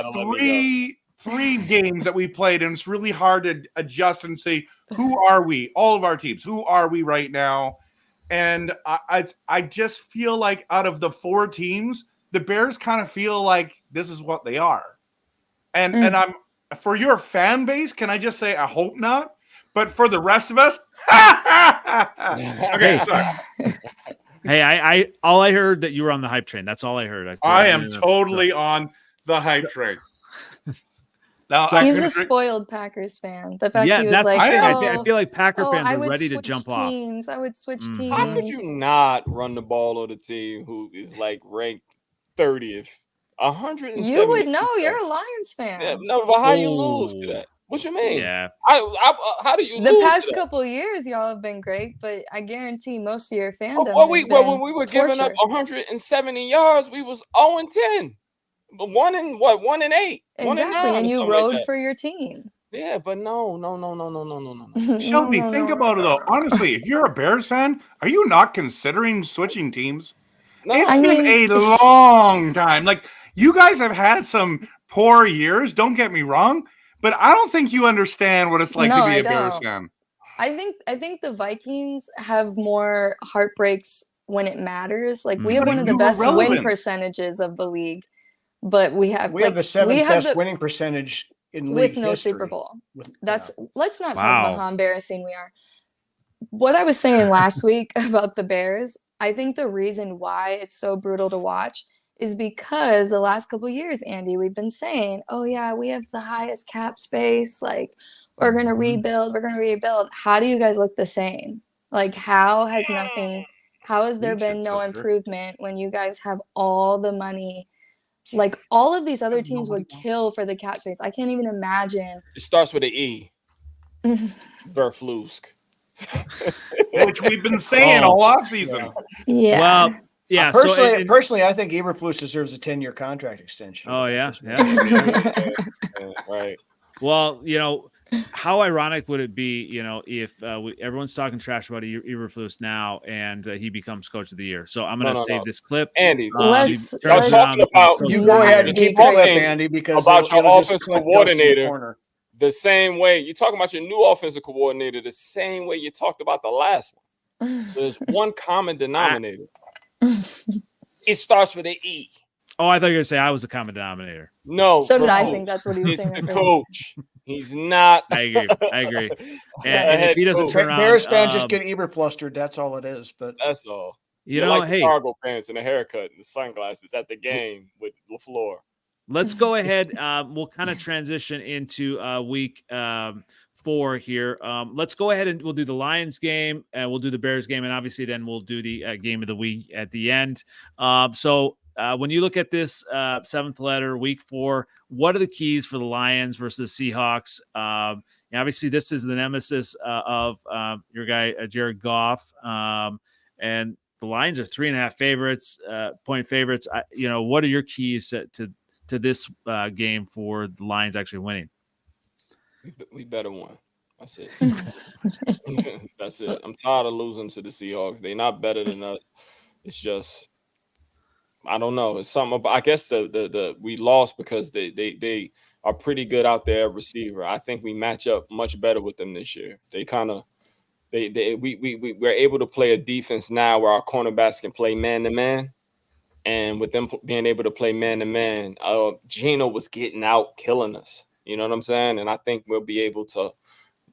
C: three games that we played, and it's really hard to adjust and say, who are we? All of our teams. Who are we right now? And I just feel like out of the four teams, the Bears kind of feel like this is what they are. And I'm for your fan base, can I just say I hope not? But for the rest of us, okay, sorry.
A: Hey, all I heard that you were on the hype train. That's all I heard.
C: I am totally on the hype train. Now,
E: he's a spoiled Packers fan. The fact he was like,
A: I feel like Packer fans are ready to jump
E: teams. I would switch teams.
D: How could you not run the ball on a team who is like ranked 30th? 170.
E: You would know. You're a Lions fan.
D: Yeah, no, but how you lose to that? What you mean?
A: Yeah.
D: How do you
E: the
D: lose
E: past
D: to that?
E: couple of years, y'all have been great, but I guarantee most of your fandom.
D: When we were giving up
E: torture.
D: 170 yards, we was 0-10. But 1-8.
E: Exactly, and you rode for your team.
D: Yeah, but no.
C: Shelby, think about it though. Honestly, if you're a Bears fan, are you not considering switching teams?
D: No,
C: It's been a long time. Like, you guys have had some poor years, don't get me wrong, but I don't think you understand what it's like to be a Bears fan.
E: I think the Vikings have more heartbreaks when it matters. Like, we have one of the best win percentages of the league. But we have
B: the seventh best winning percentage in league
E: with no
B: history.
E: Super Bowl. Let's not talk about how embarrassing we are. What I was saying last week about the Bears, I think the reason why it's so brutal to watch is because the last couple of years, Andy, we've been saying, oh yeah, we have the highest cap space. Like, we're gonna rebuild. How do you guys look the same? Like, how has there been no improvement when you guys have all the money? Like, all of these other teams would kill for the cap space. I can't even imagine.
D: It starts with an E. Verflusk.
C: Which we've been saying all offseason.
E: Yeah.
A: Well, yeah.
B: Personally, I think Eberflus deserves a 10-year contract extension.
A: Oh, yeah.
D: Right.
A: Well, how ironic would it be, if everyone's talking trash about Eberflus now and he becomes coach of the year? So I'm going to save this clip.
D: Andy,
E: let's
D: talking about
B: you go ahead and keep going, Andy, because
D: about your offensive coordinator the same way you talking about your new offensive coordinator the same way you talked about the last one. So there's one common denominator. It starts with an E.
A: Oh, I thought you were going to say I was a common denominator.
D: No.
E: So did I think that's what he was saying.
D: It's the coach. He's not.
A: I agree. And if he doesn't turn around,
B: Bears fans just get Eber flustered. That's all it is. But
D: that's all.
A: You
D: They're
A: know,
D: like the cargo pants and a haircut and the sunglasses at the game with LaFleur.
A: Let's go ahead. We'll kind of transition into week 4 here. Let's go ahead and we'll do the Lions game and we'll do the Bears game. And obviously then we'll do the game of the week at the end. So when you look at this 7th letter, week 4, what are the keys for the Lions versus the Seahawks? And obviously this is the nemesis of your guy, Jared Goff. And the Lions are 3.5 favorites, point favorites. What are your keys to this game for the Lions actually winning?
D: We better win. That's it. That's it. I'm tired of losing to the Seahawks. They're not better than us. It's just, I don't know. It's something about, I guess we lost because they are pretty good out there at receiver. I think we match up much better with them this year. We're able to play a defense now where our cornerbacks can play man to man. And with them being able to play man-to-man, Geno was getting out, killing us. You know what I'm saying? And I think we'll be able to,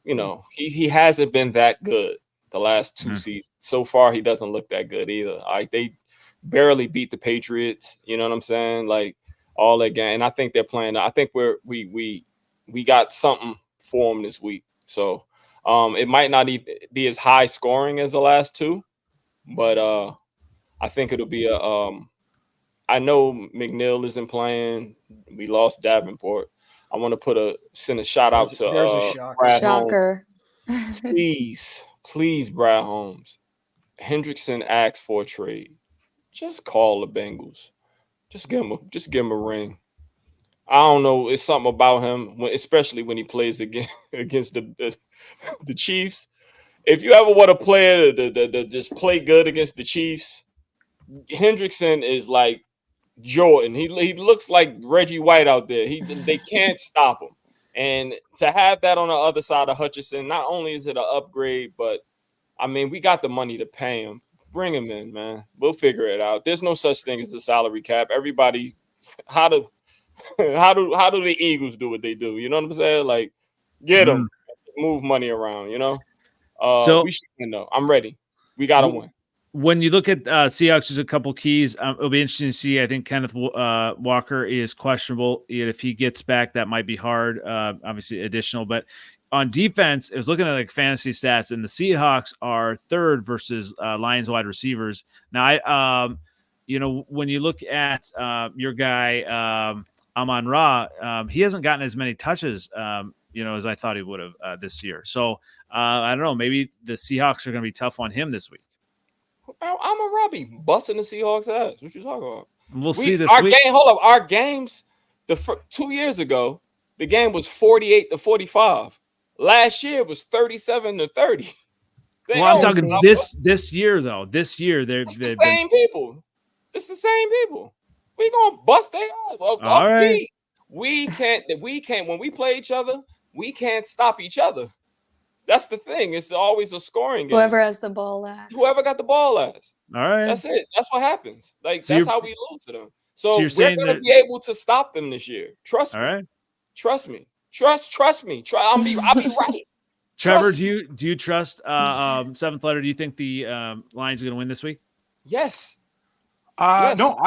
D: he hasn't been that good the last 2 seasons. So far, he doesn't look that good either. They barely beat the Patriots. You know what I'm saying? Like, all that game. And I think they're playing. I think we got something for them this week. So it might not even be as high scoring as the last 2, but I think it'll be I know McNeil isn't playing. We lost Davenport. I want to send a shout out to Brad
E: Shocker.
D: Holmes. Please, Brad Holmes. Hendrickson asked for a trade. Just call the Bengals. Just give him a ring. I don't know. It's something about him, especially when he plays against the Chiefs. If you ever want a player to just play good against the Chiefs, Hendrickson is like Jordan. He looks like Reggie White out there. They can't stop him. And to have that on the other side of Hutchinson, not only is it an upgrade, but I mean, we got the money to pay him. Bring him in, man. We'll figure it out. There's no such thing as the salary cap. Everybody, how do the Eagles do what they do? You know what I'm saying? Like, get them, move money around. So we should win though. I'm ready. We gotta win.
A: When you look at Seahawks, there's a couple keys. It'll be interesting to see. I think Kenneth Walker is questionable. If he gets back, that might be hard. Obviously, additional. But on defense, I was looking at like fantasy stats, and the Seahawks are 3rd versus Lions wide receivers. Now, when you look at your guy Amon-Ra, he hasn't gotten as many touches, as I thought he would have this year. So I don't know. Maybe the Seahawks are going to be tough on him this week.
D: Amon-Ra be busting the Seahawks ass. What you talking about?
A: We'll see this
D: week.
A: Game,
D: hold up. Our games, 2 years ago, the game was 48-45. Last year was 37-30.
A: I'm talking this year though. This year they're
D: the same people. It's the same people. We gonna bust their ass.
A: All right.
D: We can't. When we play each other, we can't stop each other. That's the thing. It's always a scoring game.
E: Whoever has the ball last.
D: Whoever got the ball last.
A: All right.
D: That's it. That's what happens. Like, that's how we lose to them. So
A: you're
D: we're going to be able to stop them this year. Trust me.
A: All right.
D: Trust me. Trust me. I'll be right.
A: Trevor, do you trust 7th letter? Do you think the Lions are going to win this week?
D: Yes.
C: Yes. No,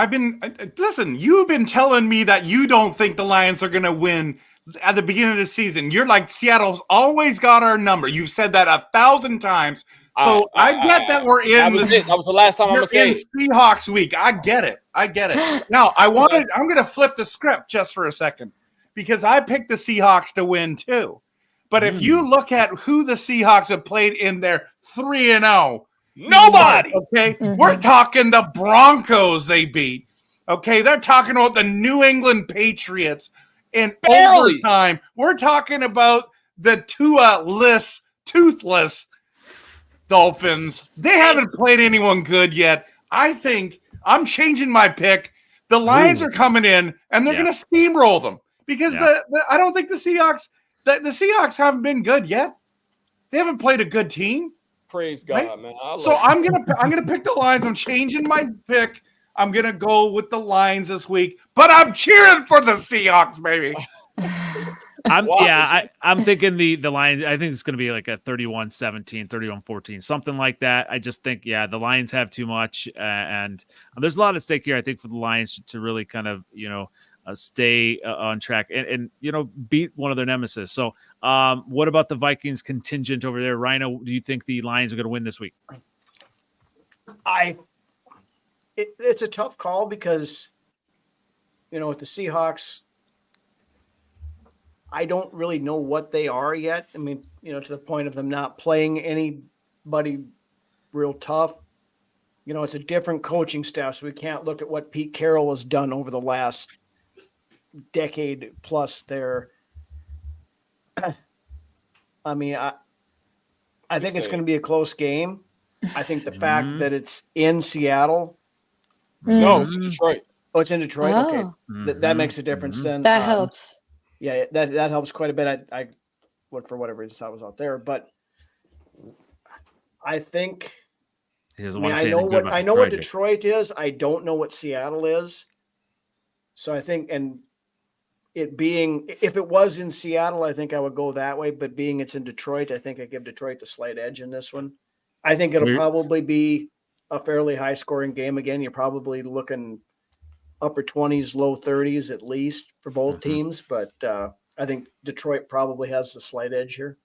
C: listen, you've been telling me that you don't think the Lions are going to win at the beginning of the season. You're like, Seattle's always got our number. You've said that 1,000 times. So I get that we're in.
D: That was the last time I'm going to say
C: Seahawks week. I get it. Now, I'm going to flip the script just for a second because I picked the Seahawks to win too. But if you look at who the Seahawks have played in their 3-0, nobody. Okay, we're talking the Broncos they beat. Okay, they're talking about the New England Patriots in overtime. We're talking about the toothless Dolphins. They haven't played anyone good yet. I think I'm changing my pick. The Lions are coming in and they're going to steamroll them because I don't think the Seahawks. The Seahawks haven't been good yet. They haven't played a good team.
D: Praise God, man.
C: I'm gonna pick the Lions. I'm changing my pick. I'm gonna go with the Lions this week, but I'm cheering for the Seahawks, baby.
A: I'm thinking the Lions. I think it's going to be like a 31-17, 31-14, something like that. I just think, the Lions have too much, and there's a lot at stake here. I think for the Lions to really kind of stay on track and beat one of their nemesis. So, what about the Vikings contingent over there, Rhino? Do you think the Lions are going to win this week?
B: It's a tough call because with the Seahawks, I don't really know what they are yet. I mean, to the point of them not playing anybody real tough. It's a different coaching staff, so we can't look at what Pete Carroll has done over the last decade plus there. I mean, I think it's going to be a close game. I think the fact that it's in Seattle.
D: No, it's in Detroit.
B: Oh, it's in Detroit.
E: Oh.
B: Okay, that makes a difference then.
E: That helps.
B: Yeah, that helps quite a bit. I looked for whatever reason I was out there, but I think I know what Detroit is. I don't know what Seattle is. So I think, and it being, if it was in Seattle, I think I would go that way. But being it's in Detroit, I think I give Detroit the slight edge in this one. I think it'll probably be a fairly high scoring game again. You're probably looking upper 20s, low 30s at least for both teams. But I think Detroit probably has the slight edge here.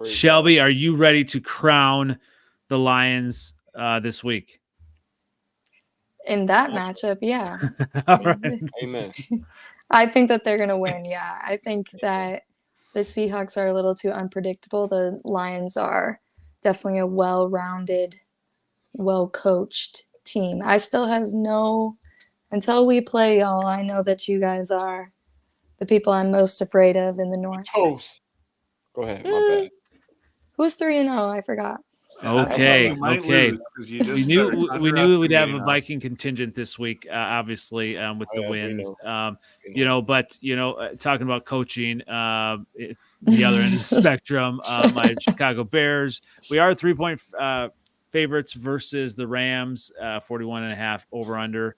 A: Shelby, are you ready to crown the Lions this week?
E: In that matchup, yeah.
A: All right.
D: Amen.
E: I think that they're going to win, yeah. I think that the Seahawks are a little too unpredictable. The Lions are definitely a well-rounded, well-coached team. I still have until we play y'all, I know that you guys are the people I'm most afraid of in the North.
D: Toast. Go ahead, my bad.
E: Who's 3-0? I forgot.
A: Okay. We knew we'd have a
C: us.
A: Viking contingent this week, obviously, with the wins. But talking about coaching, the other end of the spectrum, my Chicago Bears. We are 3-point favorites versus the Rams, 41.5 over under.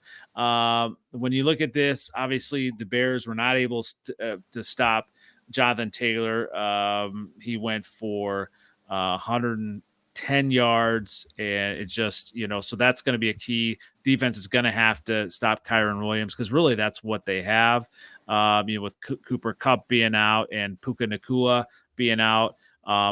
A: When you look at this, obviously the Bears were not able to stop Jonathan Taylor. He went for 110 yards, and it just, so that's going to be a key. Defense is going to have to stop Kyron Williams because really that's what they have. With Cooper Kupp being out and Puka Nacua being out.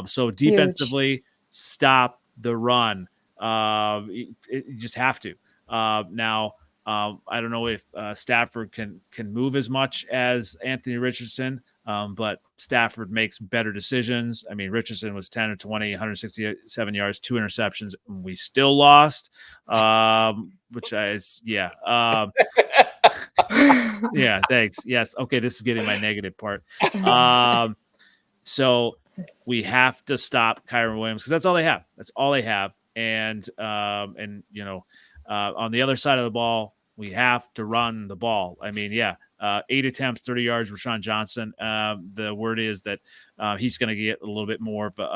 A: So defensively, stop the run. You just have to. Now, I don't know if Stafford can move as much as Anthony Richardson, but Stafford makes better decisions. I mean, Richardson was 10 of 20, 167 yards, 2 interceptions. And we still lost, which is, yeah. Yeah, thanks. Yes. Okay, this is getting my negative part. So we have to stop Kyron Williams because that's all they have. That's all they have. And on the other side of the ball, we have to run the ball. I mean, 8 attempts, 30 yards, Rashawn Johnson. The word is that he's going to get a little bit more, but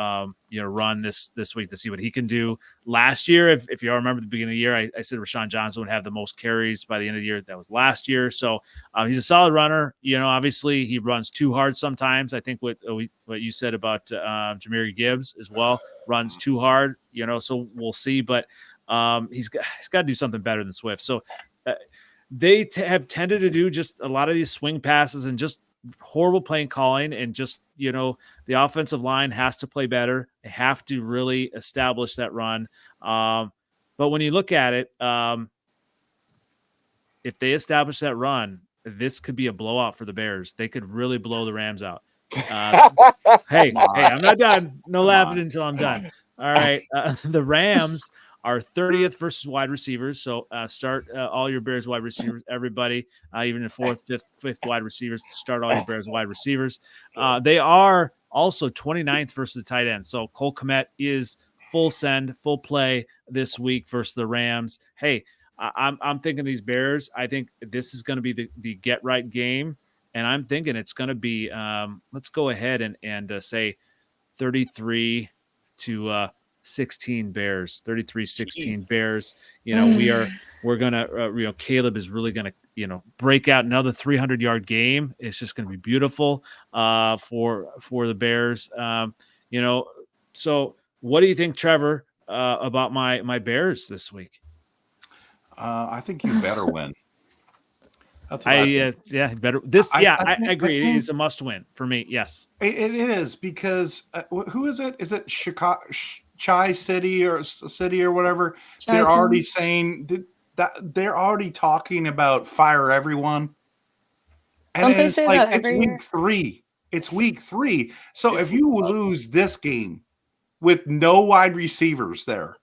A: run this week to see what he can do. Last year, if you all remember the beginning of the year, I said Rashawn Johnson would have the most carries by the end of the year. That was last year. So he's a solid runner. Obviously he runs too hard sometimes. I think what you said about Jahmyr Gibbs as well, runs too hard. So we'll see. But he's got to do something better than Swift. So. They have tended to do just a lot of these swing passes and just horrible playing calling, and just, the offensive line has to play better. They have to really establish that run. But when you look at it, if they establish that run, this could be a blowout for the Bears. They could really blow the Rams out. Hey, I'm not done. No laughing until I'm done. All right. The Rams are 30th versus wide receivers. So start all your Bears wide receivers, everybody, even the 4th, 5th wide receivers, start all your Bears wide receivers. They are also 29th versus the tight end. So Cole Kmet is full send, full play this week versus the Rams. Hey, I'm thinking these Bears, I think this is going to be the get right game. And I'm thinking it's going to be, let's go ahead and say 33 to 16 Bears, 33-16
D: Jeez.
A: Bears. You know, we're gonna, you know, Caleb is really gonna, you know, break out another 300-yard game. It's just gonna be beautiful for the Bears. You know, so what do you think, Trevor, about my Bears this week?
C: I think you better win. That's what I think.
A: Yeah, better this.
C: I
A: I
C: think-
A: agree.
C: I think-
A: It is a must win for me. Yes,
C: It is because who is it? Is it Chicago, Chai City or whatever? They're
E: Chi-town.
C: already saying that they're already talking about fire everyone. And
E: Don't they
C: it's
E: say
C: like
E: that
C: it's
E: every year?
C: week 3. It's week 3. So if you lose this game with no wide receivers there,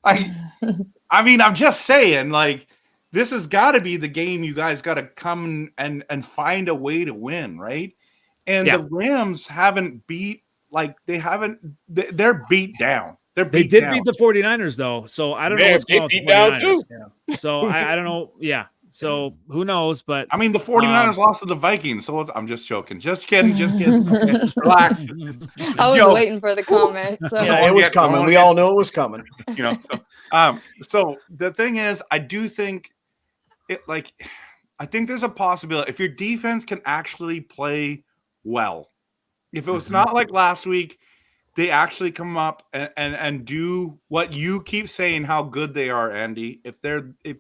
C: I mean, I'm just saying, like, this has got to be the game you guys got to come and find a way to win, right? And
A: Yeah.
C: the Rams haven't beat, like, they're beat down.
A: they
C: beat
A: did
C: down.
A: beat the 49ers though, so I don't know
D: Man,
A: what's going
D: they
A: on with
D: beat
A: the
D: down
A: 49ers.
D: too.
A: So I don't know. Yeah, so who knows? But
C: I mean, the 49ers lost to the Vikings, so I'm just joking. Just kidding. Okay, relax.
E: I was
C: Joke.
E: waiting for the comments. So.
B: Yeah, it was coming. We all knew it was coming.
C: You know, so the thing is, I do think I think there's a possibility if your defense can actually play well. If it was not like last week, they actually come up and do what you keep saying how good they are, Andy. If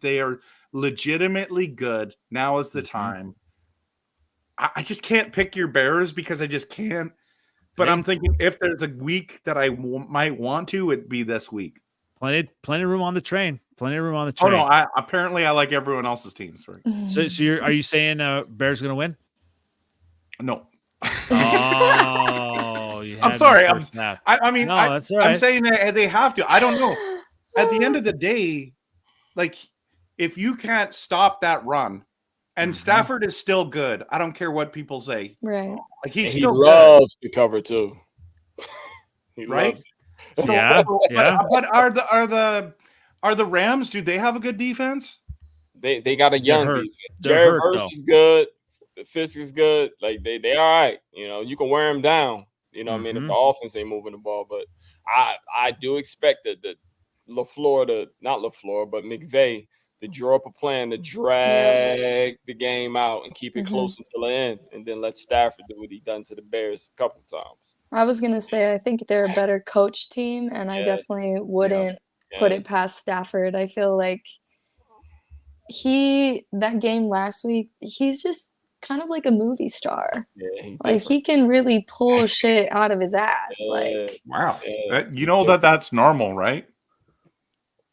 C: they are legitimately good, now is the time. I just can't pick your Bears because I just can't. But I'm thinking if there's a week that I might want to, it'd be this week.
A: plenty of room on the train. Plenty of room on the
C: Oh
A: train.
C: no! Apparently I like everyone else's teams. Right?
A: So are you saying Bears going to win?
C: No.
A: Oh, you
C: I'm
A: had
C: sorry.
A: me first half.
C: I mean,
A: No, that's all
C: I'm
A: right.
C: saying that they have to. I don't know. At the end of the day, like if you can't stop that run, and Stafford is still good. I don't care what people say.
E: Right.
C: Like he's
D: He
C: still
D: loves to cover too. He
C: Right?
D: loves it.
C: good. So,
A: Yeah,
C: but,
A: yeah.
C: but are the Rams? Do they have a good defense?
D: They got a young
A: hurt.
D: defense.
A: They're
D: Jared
A: hurt,
D: Verse
A: though.
D: is good. Fisk is good. Like they all right. You know, you can wear them down. You know what I mean? If the offense ain't moving the ball. But I do expect that the not LaFleur, but McVay to draw up a plan to drag the game out and keep it close until the end, and then let Stafford do what he done to the Bears a couple times.
E: I was gonna say I think they're a better coach team, and I definitely wouldn't put it past Stafford. I feel like that game last week, he's just kind of like a movie star.
D: Yeah, he's
E: Like he can really pull shit out of his ass, like
C: Wow.
D: Yeah.
C: You know that's normal, right?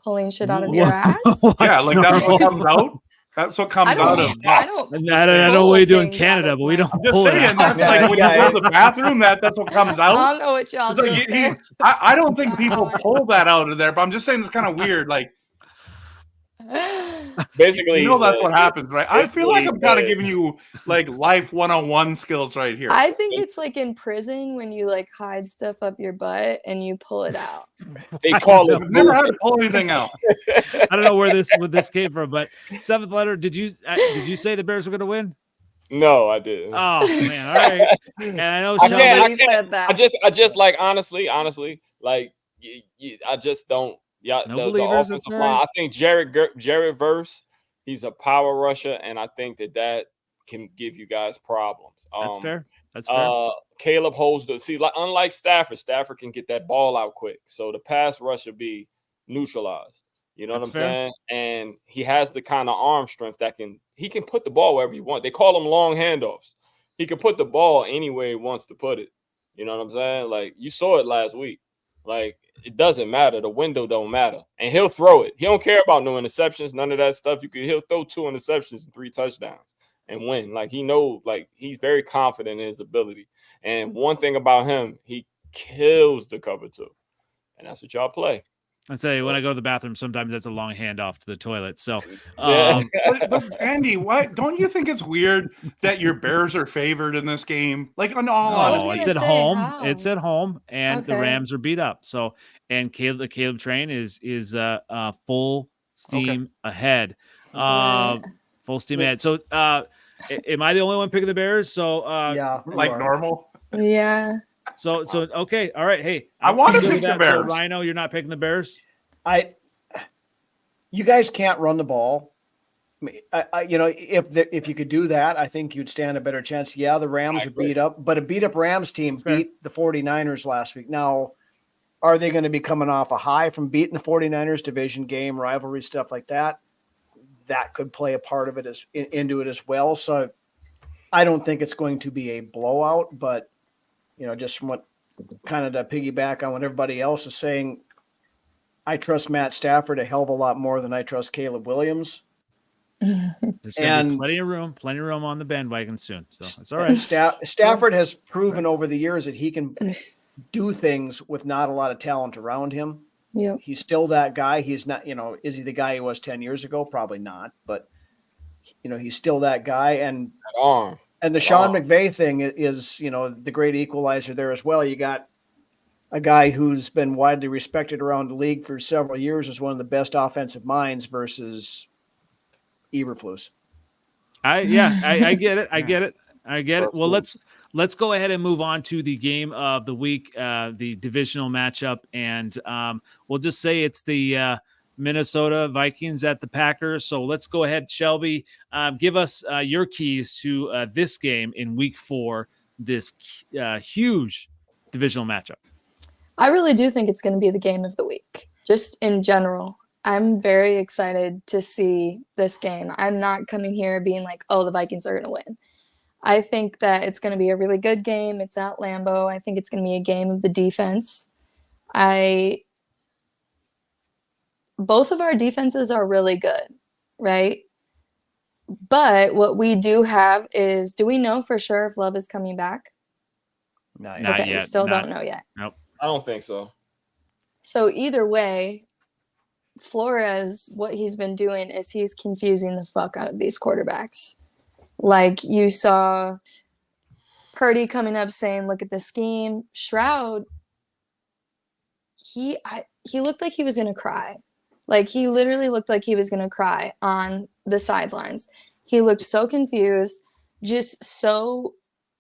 E: pulling shit out of your ass.
C: Yeah, like that's what comes out. That's what comes out of.
E: I don't.
A: I don't know what you do in
E: things
A: Canada,
E: out of
A: but we
E: my-
A: don't
C: I'm just
A: pull it
C: saying
A: out.
C: that's like when you go to the bathroom. That's what comes
E: I
C: out.
E: don't know what y'all
C: So
E: do.
C: I don't think people pull that out of there, but I'm just saying it's kind of weird. Like
D: Basically,
C: you know that's what happens, right? I feel like I'm kind of
D: basically,
C: giving you like life 101 skills right here.
E: I think it's like in prison when you like hide stuff up your butt and you pull it out.
D: they call it
C: I've never had
D: moving.
C: to pull anything out.
A: I don't know where this came from, but seventh letter. Did you say the Bears were going to win?
D: No, I didn't.
A: Oh man, all right. And I know
D: I
A: Shelby.
D: can't-
E: Nobody said that.
D: I just like honestly, like I just don't. Yeah,
A: No
D: the
A: believers,
D: offensive
A: that's all
D: line.
A: right.
D: I think Jared Verse, he's a power rusher, and I think that can give you guys problems.
A: That's fair. That's fair.
D: Caleb holds unlike Stafford can get that ball out quick, so the pass rush will be neutralized. You know
A: That's
D: what I'm
A: fair.
D: saying? And he has the kind of arm strength that he can put the ball wherever you want. They call them long handoffs. He can put the ball anywhere he wants to put it. You know what I'm saying? Like you saw it last week. Like it doesn't matter. The window don't matter, and he'll throw it. He don't care about no interceptions, none of that stuff. He'll throw 2 interceptions and 3 touchdowns and win. Like he's very confident in his ability. And one thing about him, he kills the cover 2, and that's what y'all play.
A: I say when I go to the bathroom, sometimes that's a long handoff to the toilet. So,
D: Yeah.
C: But Andy, what don't you think it's weird that your Bears are favored in this game? Like on all
E: I was
A: oh,
E: gonna
A: it's at
E: say,
A: home.
E: how?
A: It's at home, and the
E: Okay.
A: Rams are beat up. So, and the Caleb train is full steam ahead.
E: Right.
A: Full steam ahead. So, am I the only one picking the Bears? So,
B: Yeah,
C: like
B: you are.
C: normal.
E: Yeah.
A: So okay, all right. Hey,
C: I want to
A: good
C: pick
A: with
C: the
A: that.
C: Bears.
A: So Rhino, you're not picking the Bears.
B: You guys can't run the ball. If you could do that, I think you'd stand a better chance. Yeah, the Rams are beat up, but a beat up Rams team beat the 49ers last week. Now, are they going to be coming off a high from beating the 49ers, division game, rivalry, stuff like that? That could play a part of it into it as well. So I don't think it's going to be a blowout, but just from what kind of to piggyback on what everybody else is saying, I trust Matt Stafford a hell of a lot more than I trust Caleb Williams.
A: There's going to be plenty of room on the bandwagon soon. So it's all right.
B: Stafford has proven over the years that he can do things with not a lot of talent around him.
E: Yep.
B: He's still that guy. He's not, is he the guy he was 10 years ago? Probably not, but he's still that guy. And the Sean McVay thing is, the great equalizer there as well. You got a guy who's been widely respected around the league for several years as one of the best offensive minds versus Eberflus.
A: I get it. I get it. Well, let's go ahead and move on to the game of the week, the divisional matchup, and we'll just say it's the Minnesota Vikings at the Packers. So let's go ahead, Shelby. Give us your keys to this game in Week 4, this huge divisional matchup.
E: I really do think it's going to be the game of the week, just in general. I'm very excited to see this game. I'm not coming here being like, oh, the Vikings are going to win. I think that it's going to be a really good game. It's at Lambeau. I think it's going to be a game of the defense. Both of our defenses are really good, right? But what we do have is, do we know for sure if Love is coming back?
A: Not yet.
E: We still don't know yet.
A: Nope.
D: I don't think so.
E: So either way, Flores, what he's been doing is he's confusing the fuck out of these quarterbacks. Like you saw Purdy coming up saying, look at the scheme. Stroud, he looked like he was going to cry. Like he literally looked like he was going to cry on the sidelines. He looked so confused,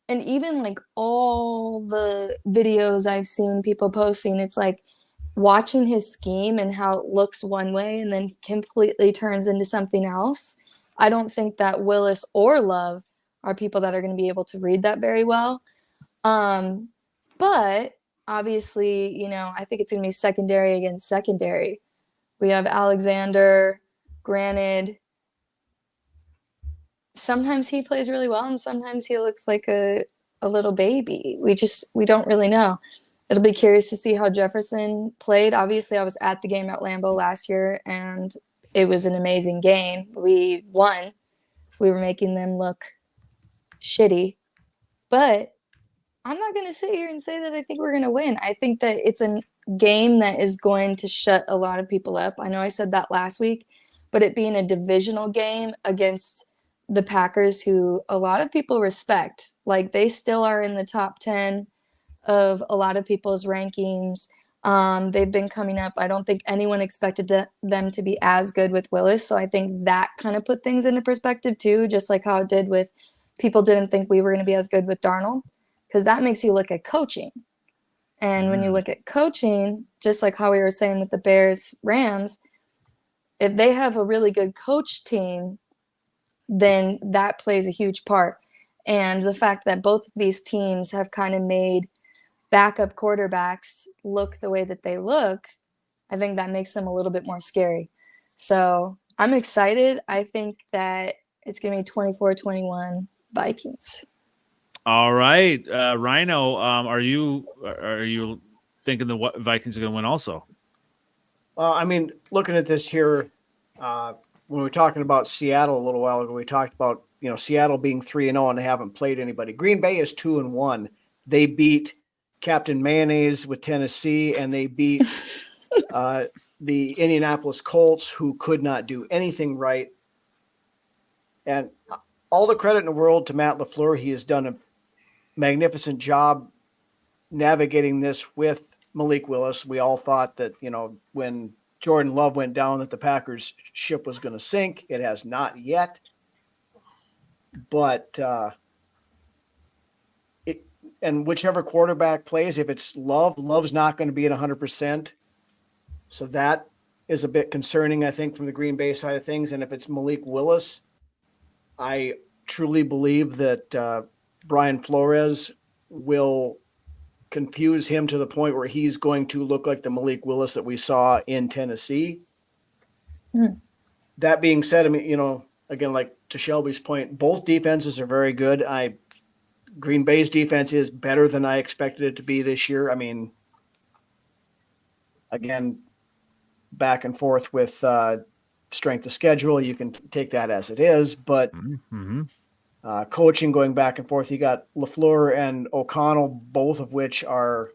E: and even like all the videos I've seen people posting, it's like watching his scheme and how it looks one way and then completely turns into something else. I don't think that Willis or Love are people that are going to be able to read that very well. But obviously, I think it's going to be secondary against secondary. We have Alexander, granted, sometimes he plays really well and sometimes he looks like a little baby. We don't really know. It'll be curious to see how Jefferson played. Obviously, I was at the game at Lambeau last year and it was an amazing game. We won. We were making them look shitty. But I'm not going to sit here and say that I think we're going to win. I think that it's a game that is going to shut a lot of people up. I know I said that last week, but it being a divisional game against the Packers, who a lot of people respect, like they still are in the top 10 of a lot of people's rankings. They've been coming up. I don't think anyone expected them to be as good with Willis. So I think that kind of put things into perspective too, just like how it did with people didn't think we were going to be as good with Darnold, because that makes you look at coaching. And when you look at coaching, just like how we were saying with the Bears Rams, if they have a really good coach team, then that plays a huge part. And the fact that both of these teams have kind of made backup quarterbacks look the way that they look, I think that makes them a little bit more scary. So I'm excited. I think that it's going to be 24-21 Vikings.
A: All right. Rhino, are you thinking the Vikings are going to win also?
B: I mean, looking at this here, when we were talking about Seattle a little while ago, we talked about, Seattle being 3-0 and they haven't played anybody. Green Bay is 2-1. They beat Captain Mayonnaise with Tennessee, and they beat the Indianapolis Colts, who could not do anything right. And all the credit in the world to Matt LaFleur. He has done a magnificent job navigating this with Malik Willis. We all thought that, when Jordan Love went down, that the Packers ship was going to sink. It has not yet. But and whichever quarterback plays, if it's Love's not going to be at 100%. So that is a bit concerning, I think, from the Green Bay side of things. And if it's Malik Willis, I truly believe that Brian Flores will confuse him to the point where he's going to look like the Malik Willis that we saw in Tennessee. That being said, I mean, again, like to Shelby's point, both defenses are very good. Green Bay's defense is better than I expected it to be this year. I mean, again, back and forth with strength of schedule, you can take that as it is, but coaching going back and forth, you got LaFleur and O'Connell, both of which are,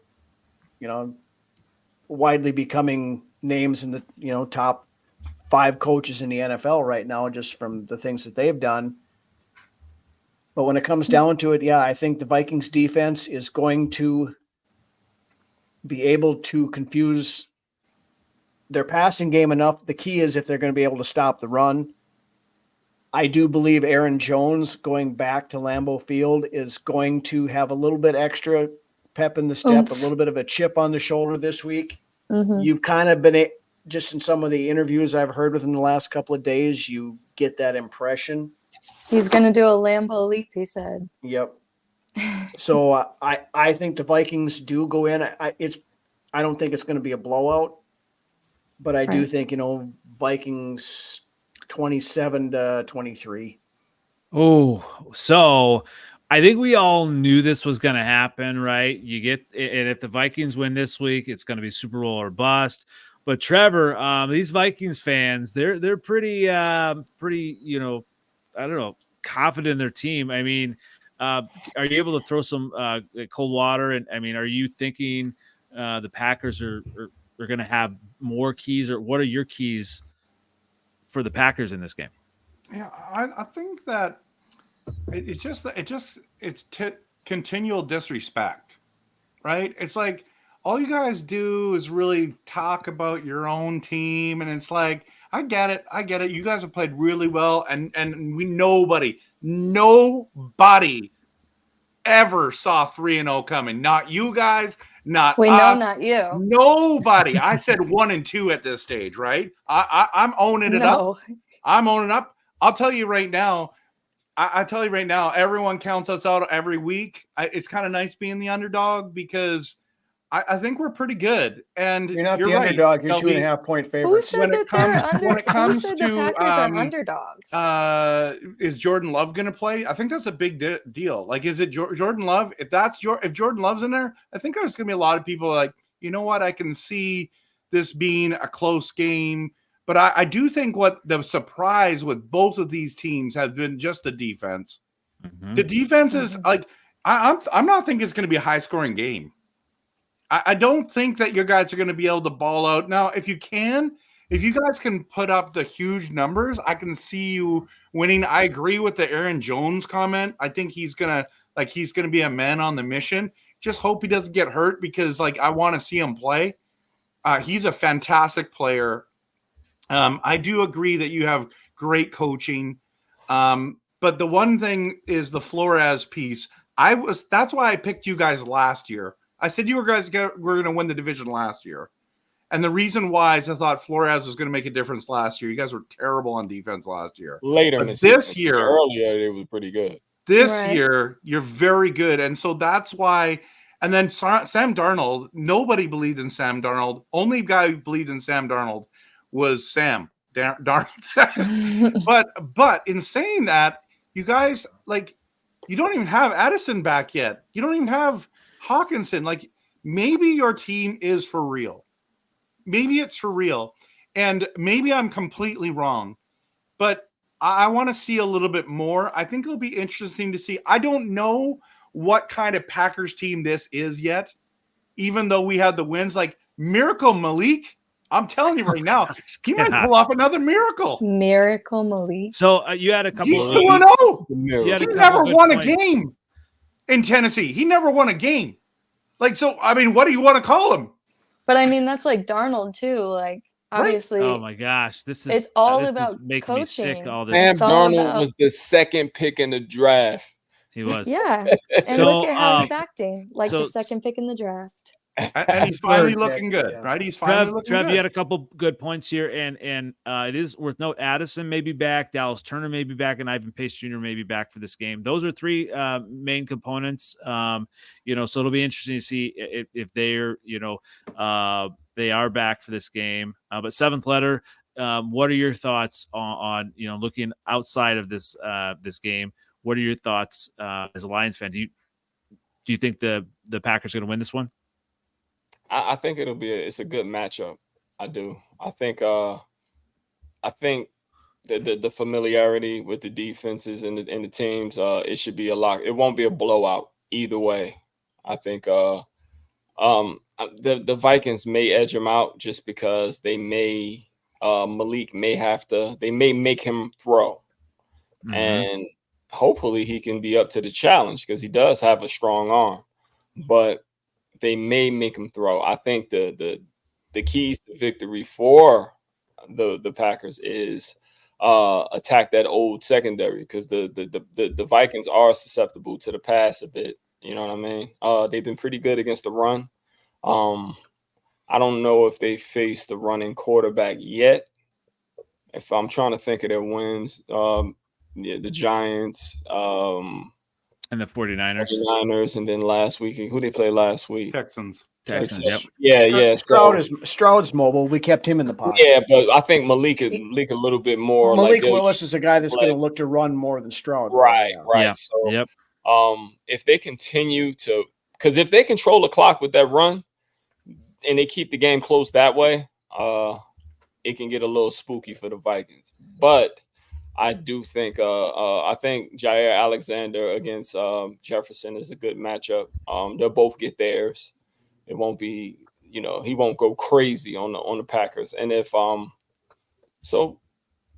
B: widely becoming names in the, top 5 coaches in the NFL right now, just from the things that they've done. But when it comes down to it, I think the Vikings defense is going to be able to confuse their passing game enough. The key is if they're going to be able to stop the run. I do believe Aaron Jones going back to Lambeau Field is going to have a little bit extra pep in the step, a little bit of a chip on the shoulder this week. You've kind of been, just in some of the interviews I've heard with him the last couple of days, you get that impression.
E: He's going to do a Lambeau leap, he said.
B: Yep. So I think the Vikings do go in. I don't think it's going to be a blowout, but I do think, Vikings 27-23.
A: Oh, so I think we all knew this was going to happen, right? And if the Vikings win this week, it's going to be Super Bowl or bust. But Trevor, these Vikings fans, they're pretty, I don't know, confident in their team. I mean, are you able to throw some cold water? And I mean, are you thinking the Packers are going to have more keys, or what are your keys for the Packers in this game?
C: Yeah, I think that it's continual disrespect, right? It's like all you guys do is really talk about your own team, and it's like, I get it. You guys have played really well, and nobody ever saw 3-0 coming. Not you guys, not
E: we
C: us,
E: know, not you.
C: Nobody. I said 1-2 at this stage, right? I'm owning it up. I'm owning up. I'll tell you right now. Everyone counts us out every week. It's kind of nice being the underdog because I think we're pretty good. And
B: you're not the underdog. You're 2.5-point favorites.
E: Who said that the Packers are underdogs?
C: Is Jordan Love going to play? I think that's a big deal. Like, is it Jordan Love? If Jordan Love's in there, I think there's going to be a lot of people like, you know what? I can see this being a close game. But I do think what the surprise with both of these teams has been just the defense. The defense is like, I'm not thinking it's going to be a high scoring game. I don't think that your guys are going to be able to ball out. Now, if you guys can put up the huge numbers, I can see you winning. I agree with the Aaron Jones comment. I think he's going to be a man on the mission. Just hope he doesn't get hurt because I want to see him play. He's a fantastic player. I do agree that you have great coaching. But the one thing is the Flores piece. That's why I picked you guys last year. I said you were going to win the division last year. And the reason why is I thought Flores was going to make a difference last year. You guys were terrible on defense last year.
D: Later in the season. Earlier, it was pretty good.
C: This year, you're very good. And so that's why. And then Sam Darnold, nobody believed in Sam Darnold. Only guy who believed in Sam Darnold was Sam Darnold. But in saying that, you guys, you don't even have Addison back yet. You don't even have Hawkinson. Maybe your team is for real. Maybe it's for real. And maybe I'm completely wrong. But I want to see a little bit more. I think it'll be interesting to see. I don't know what kind of Packers team this is yet, even though we had the wins. Miracle Malik, I'm telling you right now, he might pull off another miracle.
E: Miracle Malik.
A: So you had a couple.
C: He's 2-0. He never won a game in Tennessee. He never won a game. What do you want to call him?
E: But I mean, that's like Darnold too. Obviously.
A: Oh my gosh,
E: it's all about coaching.
A: Me sick, all this.
D: Sam Darnold was the second pick in the draft.
A: He was.
E: Yeah. And
A: So,
E: look at how he's acting, like
A: so-
E: the second pick in the draft.
C: And he's finally
B: Third
C: looking
B: pick,
C: good,
B: yeah.
C: right? He's finally looking
A: Trev,
C: good.
A: you had a couple good points here, and it is worth note. Addison may be back, Dallas Turner may be back, and Ivan Pace Jr. may be back for this game. Those are three main components. So it'll be interesting to see if they're they are back for this game. But seventh letter, what are your thoughts on looking outside of this game? What are your thoughts as a Lions fan? Do you think the Packers are going to win this one?
D: I think it's a good matchup. I do. I think the familiarity with the defenses and the teams, it should be a lock. It won't be a blowout either way. I think the Vikings may edge him out just because they may Malik they may make him throw, and hopefully he can be up to the challenge because he does have a strong arm, but they may make him throw. I think the keys to victory for the Packers is attack that old secondary because the Vikings are susceptible to the pass a bit. You know what I mean? They've been pretty good against the run. I don't know if they faced the running quarterback yet. If I'm trying to think of their wins, the Giants.
A: And the
D: 49ers, and then last week, who they play last week?
C: Texans.
A: Yep.
D: Yeah.
B: Stroud's mobile. We kept him in the pocket.
D: Yeah, but I think Malik a little bit more.
B: Malik
D: like
B: Willis is a guy that's going to look to run more than Stroud.
D: Right.
A: Yeah.
D: So, if they continue to, because if they control the clock with that run, and they keep the game close that way, it can get a little spooky for the Vikings. But I do think Jair Alexander against Jefferson is a good matchup. They'll both get theirs. It won't be, he won't go crazy on the Packers. And if so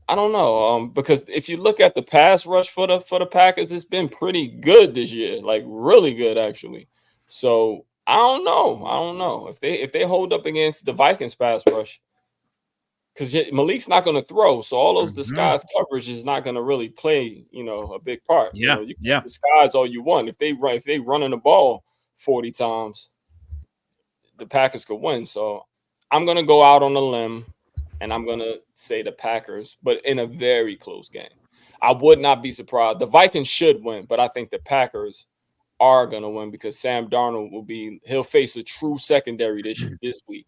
D: I don't know. Because if you look at the pass rush for the Packers, it's been pretty good this year, like really good actually. So I don't know if they hold up against the Vikings pass rush. Because Malik's not going to throw, so all those disguised coverage is not going to really play, a big part.
A: Yeah,
D: you can disguise all you want. If they running the ball 40 times, the Packers could win. So I'm going to go out on a limb, and I'm going to say the Packers, but in a very close game. I would not be surprised. The Vikings should win, but I think the Packers are going to win because Sam Darnold he'll face a true secondary this week.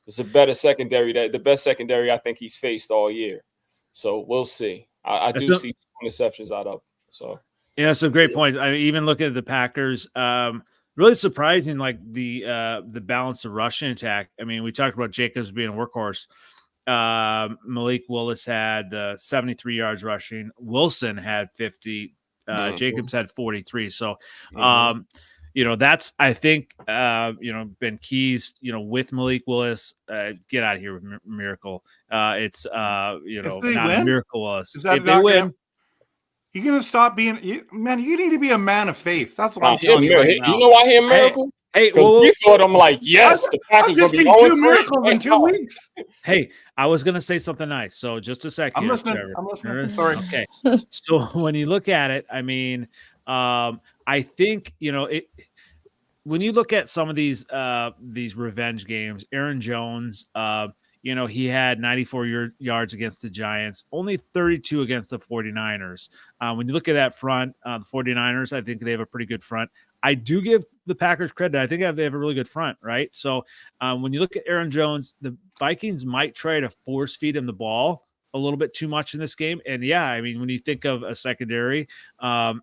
D: It's a better secondary, the best secondary I think he's faced all year. So we'll see. I do see 2 interceptions out of him. So
A: yeah, so great points. I mean, even looking at the Packers, really surprising, like the balance of rushing attack. I mean, we talked about Jacobs being a workhorse. Malik Willis had 73 yards rushing. Wilson had 50. Jacobs had 43. So, that's, I think, been keys, with Malik Willis. Get out of here with Miracle. It's, not
C: win?
A: a Miracle Willis.
C: If they win, you're going to stop being, you need to be a man of faith. That's what I'm telling you right now.
D: You know why I hear Miracle?
A: Hey,
D: we thought I'm like, yes, the Packers
C: just
D: going to
C: think
D: be
C: 2 miracles in 2 weeks.
A: Hey, I was going to say something nice. So just a second.
C: I'm listening. Sorry.
A: Okay. So when you look at it, I mean, I think, when you look at some of these revenge games, Aaron Jones, he had 94 yards against the Giants, only 32 against the 49ers. When you look at that front, the 49ers, I think they have a pretty good front. I do give the Packers credit. I think they have a really good front, right? So when you look at Aaron Jones, the Vikings might try to force feed him the ball a little bit too much in this game. And yeah, I mean, when you think of a secondary, Sam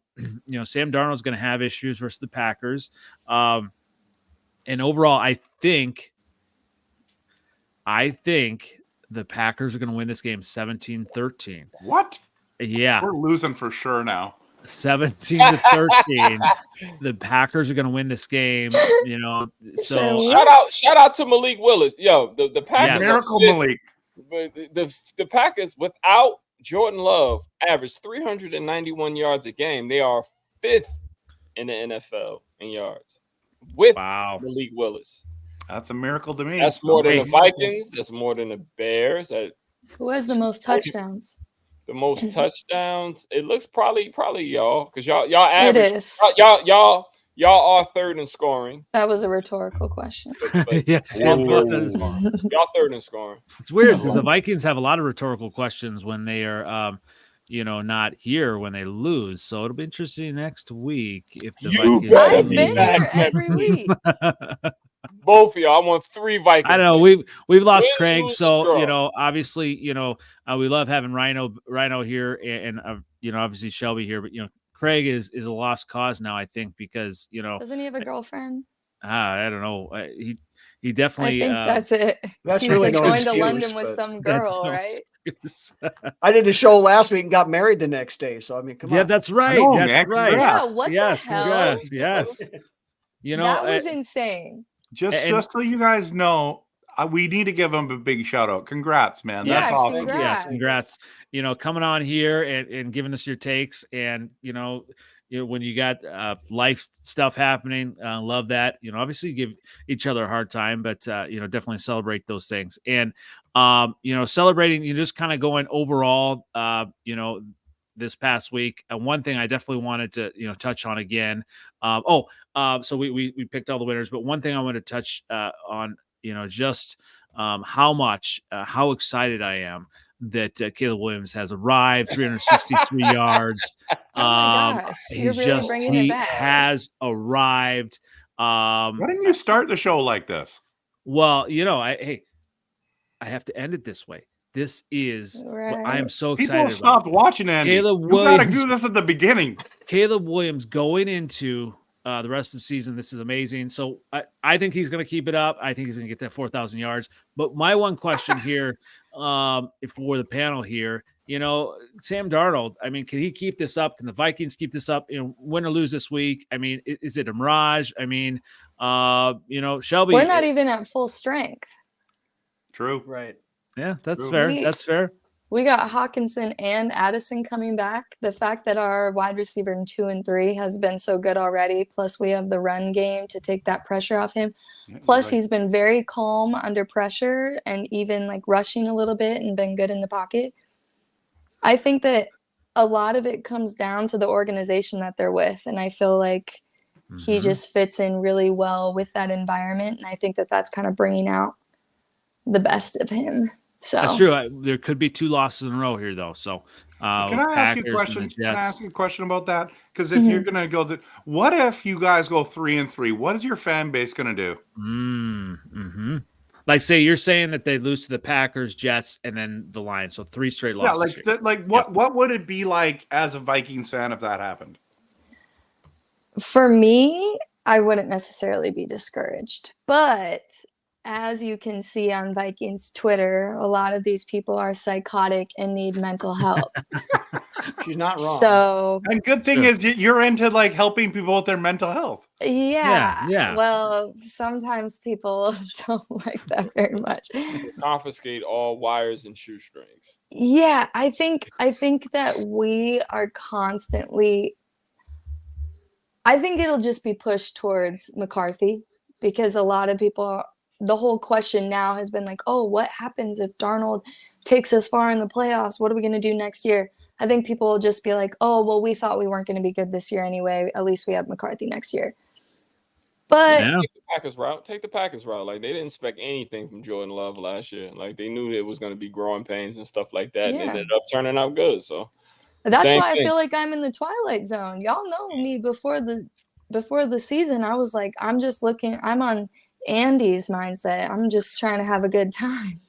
A: Darnold's going to have issues versus the Packers. And overall, I think the Packers are going to win this game 17-13.
C: What?
A: Yeah.
C: We're losing for sure now.
A: 17-13. The Packers are going to win this game, So
D: shout out to Malik Willis. Yo, the Packers.
C: Miracle Malik.
D: The Packers without Jordan Love averaged 391 yards a game. They are 5th in the NFL in yards with Malik Willis.
C: That's a miracle to me.
D: That's more than the Vikings. That's more than the Bears.
E: Who has the most touchdowns?
D: the most touchdowns. It looks probably y'all, because y'all average.
E: It is.
D: Y'all are third in scoring.
E: That was a rhetorical question.
D: But
A: Yes, it
D: whoa.
A: was.
D: Y'all third in scoring.
A: It's weird because the Vikings have a lot of rhetorical questions when they are, not here when they lose. So it'll be interesting next week if the Vikings.
E: I've been here every week.
D: Both of y'all. I want 3 Vikings.
A: I know we've lost
D: Win,
A: Craig,
D: lose,
A: so
D: draw.
A: obviously we love having Rhino here, and obviously Shelby here, but Craig is a lost cause now, I think, because
E: Doesn't he have a girlfriend?
A: I don't know, he definitely.
E: I think that's it.
B: That's
E: He's
B: really
E: like
B: no
E: going to
B: excuse,
E: London with
B: but
E: some
A: that's
E: girl,
A: no
E: right?
A: excuse.
B: I did a show last week and got married the next day. So I mean, come
A: Yeah,
B: on.
A: that's right.
C: know,
A: That's
C: man.
A: right.
C: Congrats.
E: Yeah, what
A: Yes,
E: the hell?
A: congrats. Yes.
E: That was insane.
C: Just
A: And-
C: so you guys know, we need to give him a big shout out. Congrats, man.
E: Yeah,
C: That's awesome.
E: congrats.
A: Yes, congrats. Coming on here and giving us your takes, and when you got life stuff happening, love that. Obviously give each other a hard time, but definitely celebrate those things. And celebrating, just kind of going overall, this past week. One thing I definitely wanted to touch on again. So we picked all the winners, but one thing I want to touch on, just how excited I am that Caleb Williams has arrived, 363 yards.
E: Oh my gosh, you're really bringing it back.
A: He has arrived.
C: Why didn't you start the show like this?
A: Well, I have to end it this way. This is what I am so excited
C: People stopped watching, Andy.
A: Caleb
C: You got to
A: Williams.
C: do this at the beginning.
A: Caleb Williams going into the rest of the season. This is amazing. So I think he's going to keep it up. I think he's going to get that 4,000 yards. But my one question here, for the panel here, Sam Darnold, I mean, can he keep this up? Can the Vikings keep this up? Win or lose this week? I mean, is it a mirage? I mean, Shelby.
E: We're not even at full strength.
C: True.
B: Right.
A: Yeah, that's
C: True.
A: fair. That's fair.
E: We got Hawkinson and Addison coming back. The fact that our wide receiver in 2 and 3 has been so good already, plus we have the run game to take that pressure off him. Plus, he's been very calm under pressure and even like rushing a little bit and been good in the pocket. I think that a lot of it comes down to the organization that they're with. And I feel like he just fits in really well with that environment. And I think that that's kind of bringing out the best of him. So
A: that's true. There could be 2 losses in a row here, though. So,
C: can I ask you a question? Can I ask you a question about that? Because if you're gonna go, what if you guys go 3-3? What is your fan base gonna do?
A: Like, say you're saying that they lose to the Packers, Jets, and then the Lions, so 3 straight losses.
C: Yeah, what would it be like as a Vikings fan if that happened?
E: for me, I wouldn't necessarily be discouraged, but as you can see on Vikings Twitter, a lot of these people are psychotic and need mental help.
B: She's not wrong.
E: So,
C: And good thing is you're into like helping people with their mental health.
E: yeah. Well, sometimes people don't like that very much.
D: Confiscate all wires and shoestrings.
E: Yeah, I think that we are constantly. I think it'll just be pushed towards McCarthy because a lot of people. The whole question now has been like, oh, what happens if Darnold takes us far in the playoffs? What are we going to do next year? I think people will just be like, oh, well, we thought we weren't going to be good this year anyway. At least we have McCarthy next year. But
D: take the Packers route. Take the Packers route. Like, they didn't expect anything from Jordan Love last year. Like, they knew it was going to be growing pains and stuff like that. And it ended up turning out good. So
E: that's why I feel like I'm in the twilight zone. Y'all know me before the season. I was like, I'm just looking. I'm on Andy's mindset. I'm just trying to have a good time.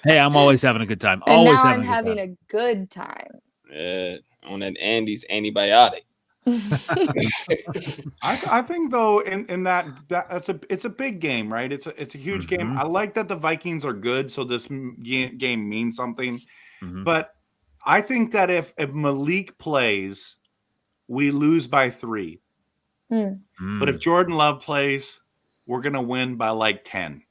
A: Hey, I'm always having a good time.
E: And
A: always
E: now I'm having a good time.
D: Yeah, on that Andy's antibiotic.
C: I think though in that it's a big game, right? It's a huge game. I like that the Vikings are good, so this game means something. But I think that if Malik plays, we lose by 3. But if Jordan Love plays, we're gonna win by like 10.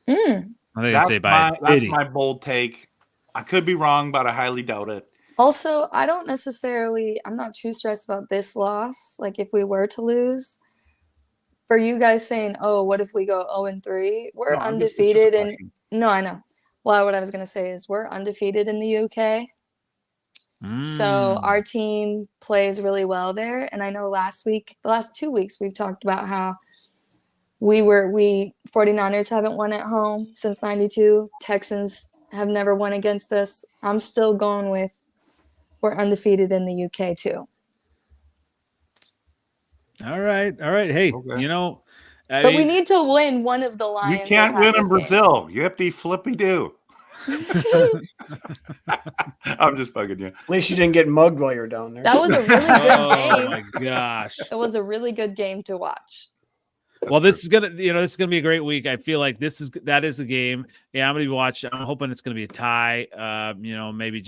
A: I think I'd say by 80.
C: That's my bold take. I could be wrong, but I highly doubt it.
E: Also, I'm not too stressed about this loss. Like if we were to lose, for you guys saying, oh, what if we go 0-3? We're undefeated. I know. Well, what I was going to say is we're undefeated in the UK. So
A: Mm.
E: our team plays really well there. And I know the last 2 weeks, we've talked about how we 49ers haven't won at home since 92. Texans have never won against us. I'm still going with we're undefeated in the UK too.
A: All right. Hey,
C: Okay.
A: you know,
E: But we need to win one of the Lions.
C: You can't
E: or
C: win in
E: Packers
C: Brazil. You have to be flippy-do. I'm just bugging you.
B: At least you didn't get mugged while you're down there.
E: That was a really good
A: Oh
E: game.
A: my gosh.
E: It was a really good game to watch.
A: Well, this is gonna be a great week. I feel like that is a game. Yeah, I'm gonna be watching. I'm hoping it's gonna be a tie. Maybe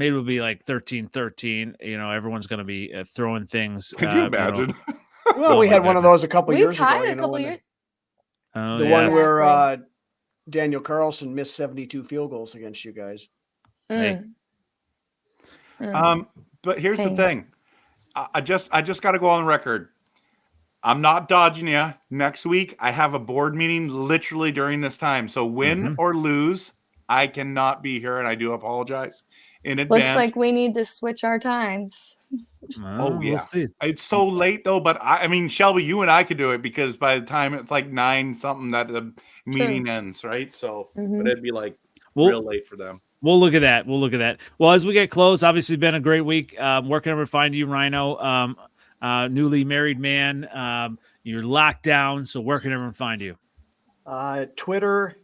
A: it'll be like 13-13. Everyone's gonna be throwing things.
C: Could you imagine?
B: Well, we had one of those a couple
E: We
B: years ago.
E: tied a
B: you know,
E: couple
B: when
E: years.
A: Oh,
B: The
A: yes.
B: one where Daniel Carlson missed 72 field goals against you guys.
A: Hey.
C: But here's the
E: Pain.
C: thing. I just got to go on record. I'm not dodging you. Next week, I have a board meeting literally during this time. So win or lose, I cannot be here, and I do apologize in advance.
E: Looks like we need to switch our times.
C: Oh, yeah.
A: We'll see.
C: It's so late, though. But, I mean, Shelby, you and I could do it because by the time it's like 9-something that the meeting ends, right? So but it'd be like real late for them.
A: We'll look at that. Well, as we get close, obviously been a great week. Where can I find you, Rhino? Newly married man. You're locked down. So where can everyone find you?
B: Twitter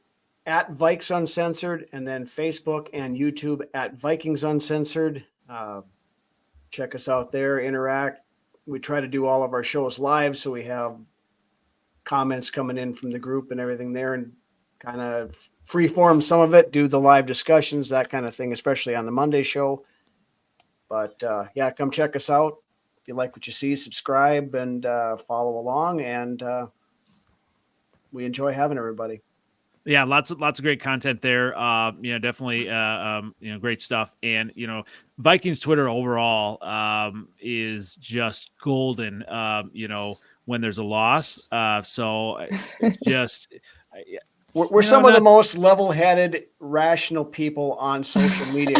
B: at Vikes Uncensored, and then Facebook and YouTube at Vikings Uncensored. Check us out there, interact. We try to do all of our shows live, so we have comments coming in from the group and everything there, and kind of freeform some of it, do the live discussions, that kind of thing, especially on the Monday show. But yeah, come check us out. If you like what you see, subscribe and follow along, and we enjoy having everybody.
A: Yeah, lots of great content there. Definitely great stuff. And Vikings Twitter overall is just golden. When there's a loss. So just
B: we're some of the most level-headed, rational people on social media.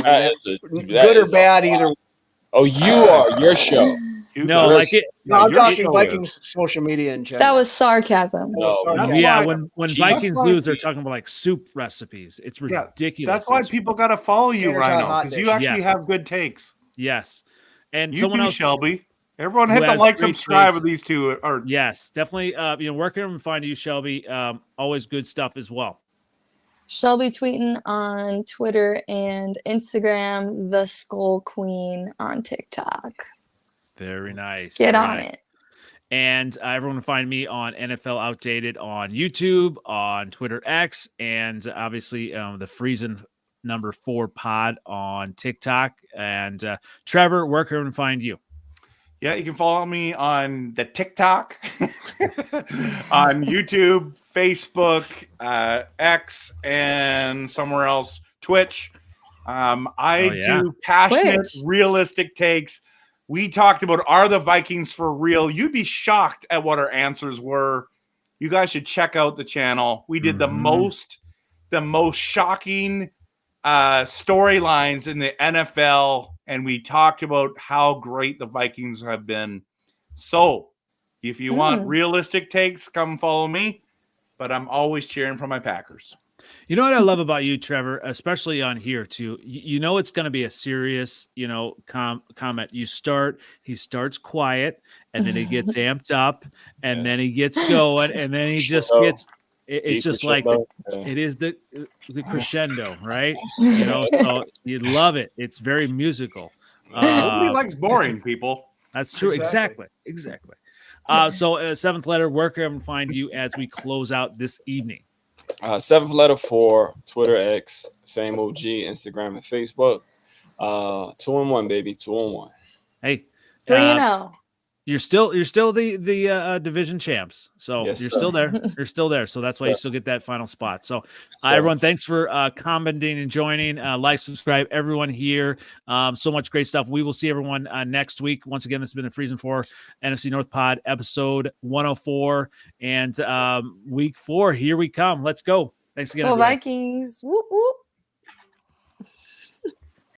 B: Good or bad, either.
D: Oh, you are your show.
A: No, like it.
B: No, I'm talking Vikings social media in general.
E: That was sarcasm.
A: Yeah, when Vikings lose, they're talking about like soup recipes. It's ridiculous.
C: That's why people got to follow you, Rhino, because you actually have good takes.
A: Yes, and
C: you
A: someone
C: do,
A: else,
C: Shelby. Everyone hit the like, subscribe of these two.
A: Yes, definitely. Where can everyone find you, Shelby? Always good stuff as well.
E: Shelby Tweten on Twitter and Instagram, the Skull Queen on TikTok.
A: Very nice.
E: Get on it.
A: And everyone can find me on NFL Outdated on YouTube, on Twitter X, and obviously the Freezin #4 pod on TikTok. And Trevor, where can everyone find you?
C: Yeah, you can follow me on the TikTok, on YouTube, Facebook, X, and somewhere else, Twitch. I do passionate, realistic takes. We talked about, are the Vikings for real? You'd be shocked at what our answers were. You guys should check out the channel. We did the most shocking storylines in the NFL, and we talked about how great the Vikings have been. So if you want realistic takes, come follow me. But I'm always cheering for my Packers.
A: You know what I love about you, Trevor, especially on here too. It's going to be a serious, comment. He starts quiet, and then he gets amped up, and then he gets going, and then he just gets. It's just like it is the crescendo, right? So you love it. It's very musical.
C: Nobody likes boring people.
A: That's true. Exactly. So seventh letter, where can everyone find you as we close out this evening?
D: Seventh letter for Twitter, X, same OG, Instagram, and Facebook. 2-1, baby. 2-1.
A: Hey,
E: 3-0.
A: You're still the division champs. So you're still there. You're still there. So that's why you still get that final spot. So everyone, thanks for commenting and joining. Like, subscribe, everyone here. So much great stuff. We will see everyone next week. Once again, this has been the Freezin 4 NFC North Pod, episode 104. And week 4, here we come. Let's go. Thanks again.
E: Go
A: everybody.
E: Vikings. Whoop, whoop.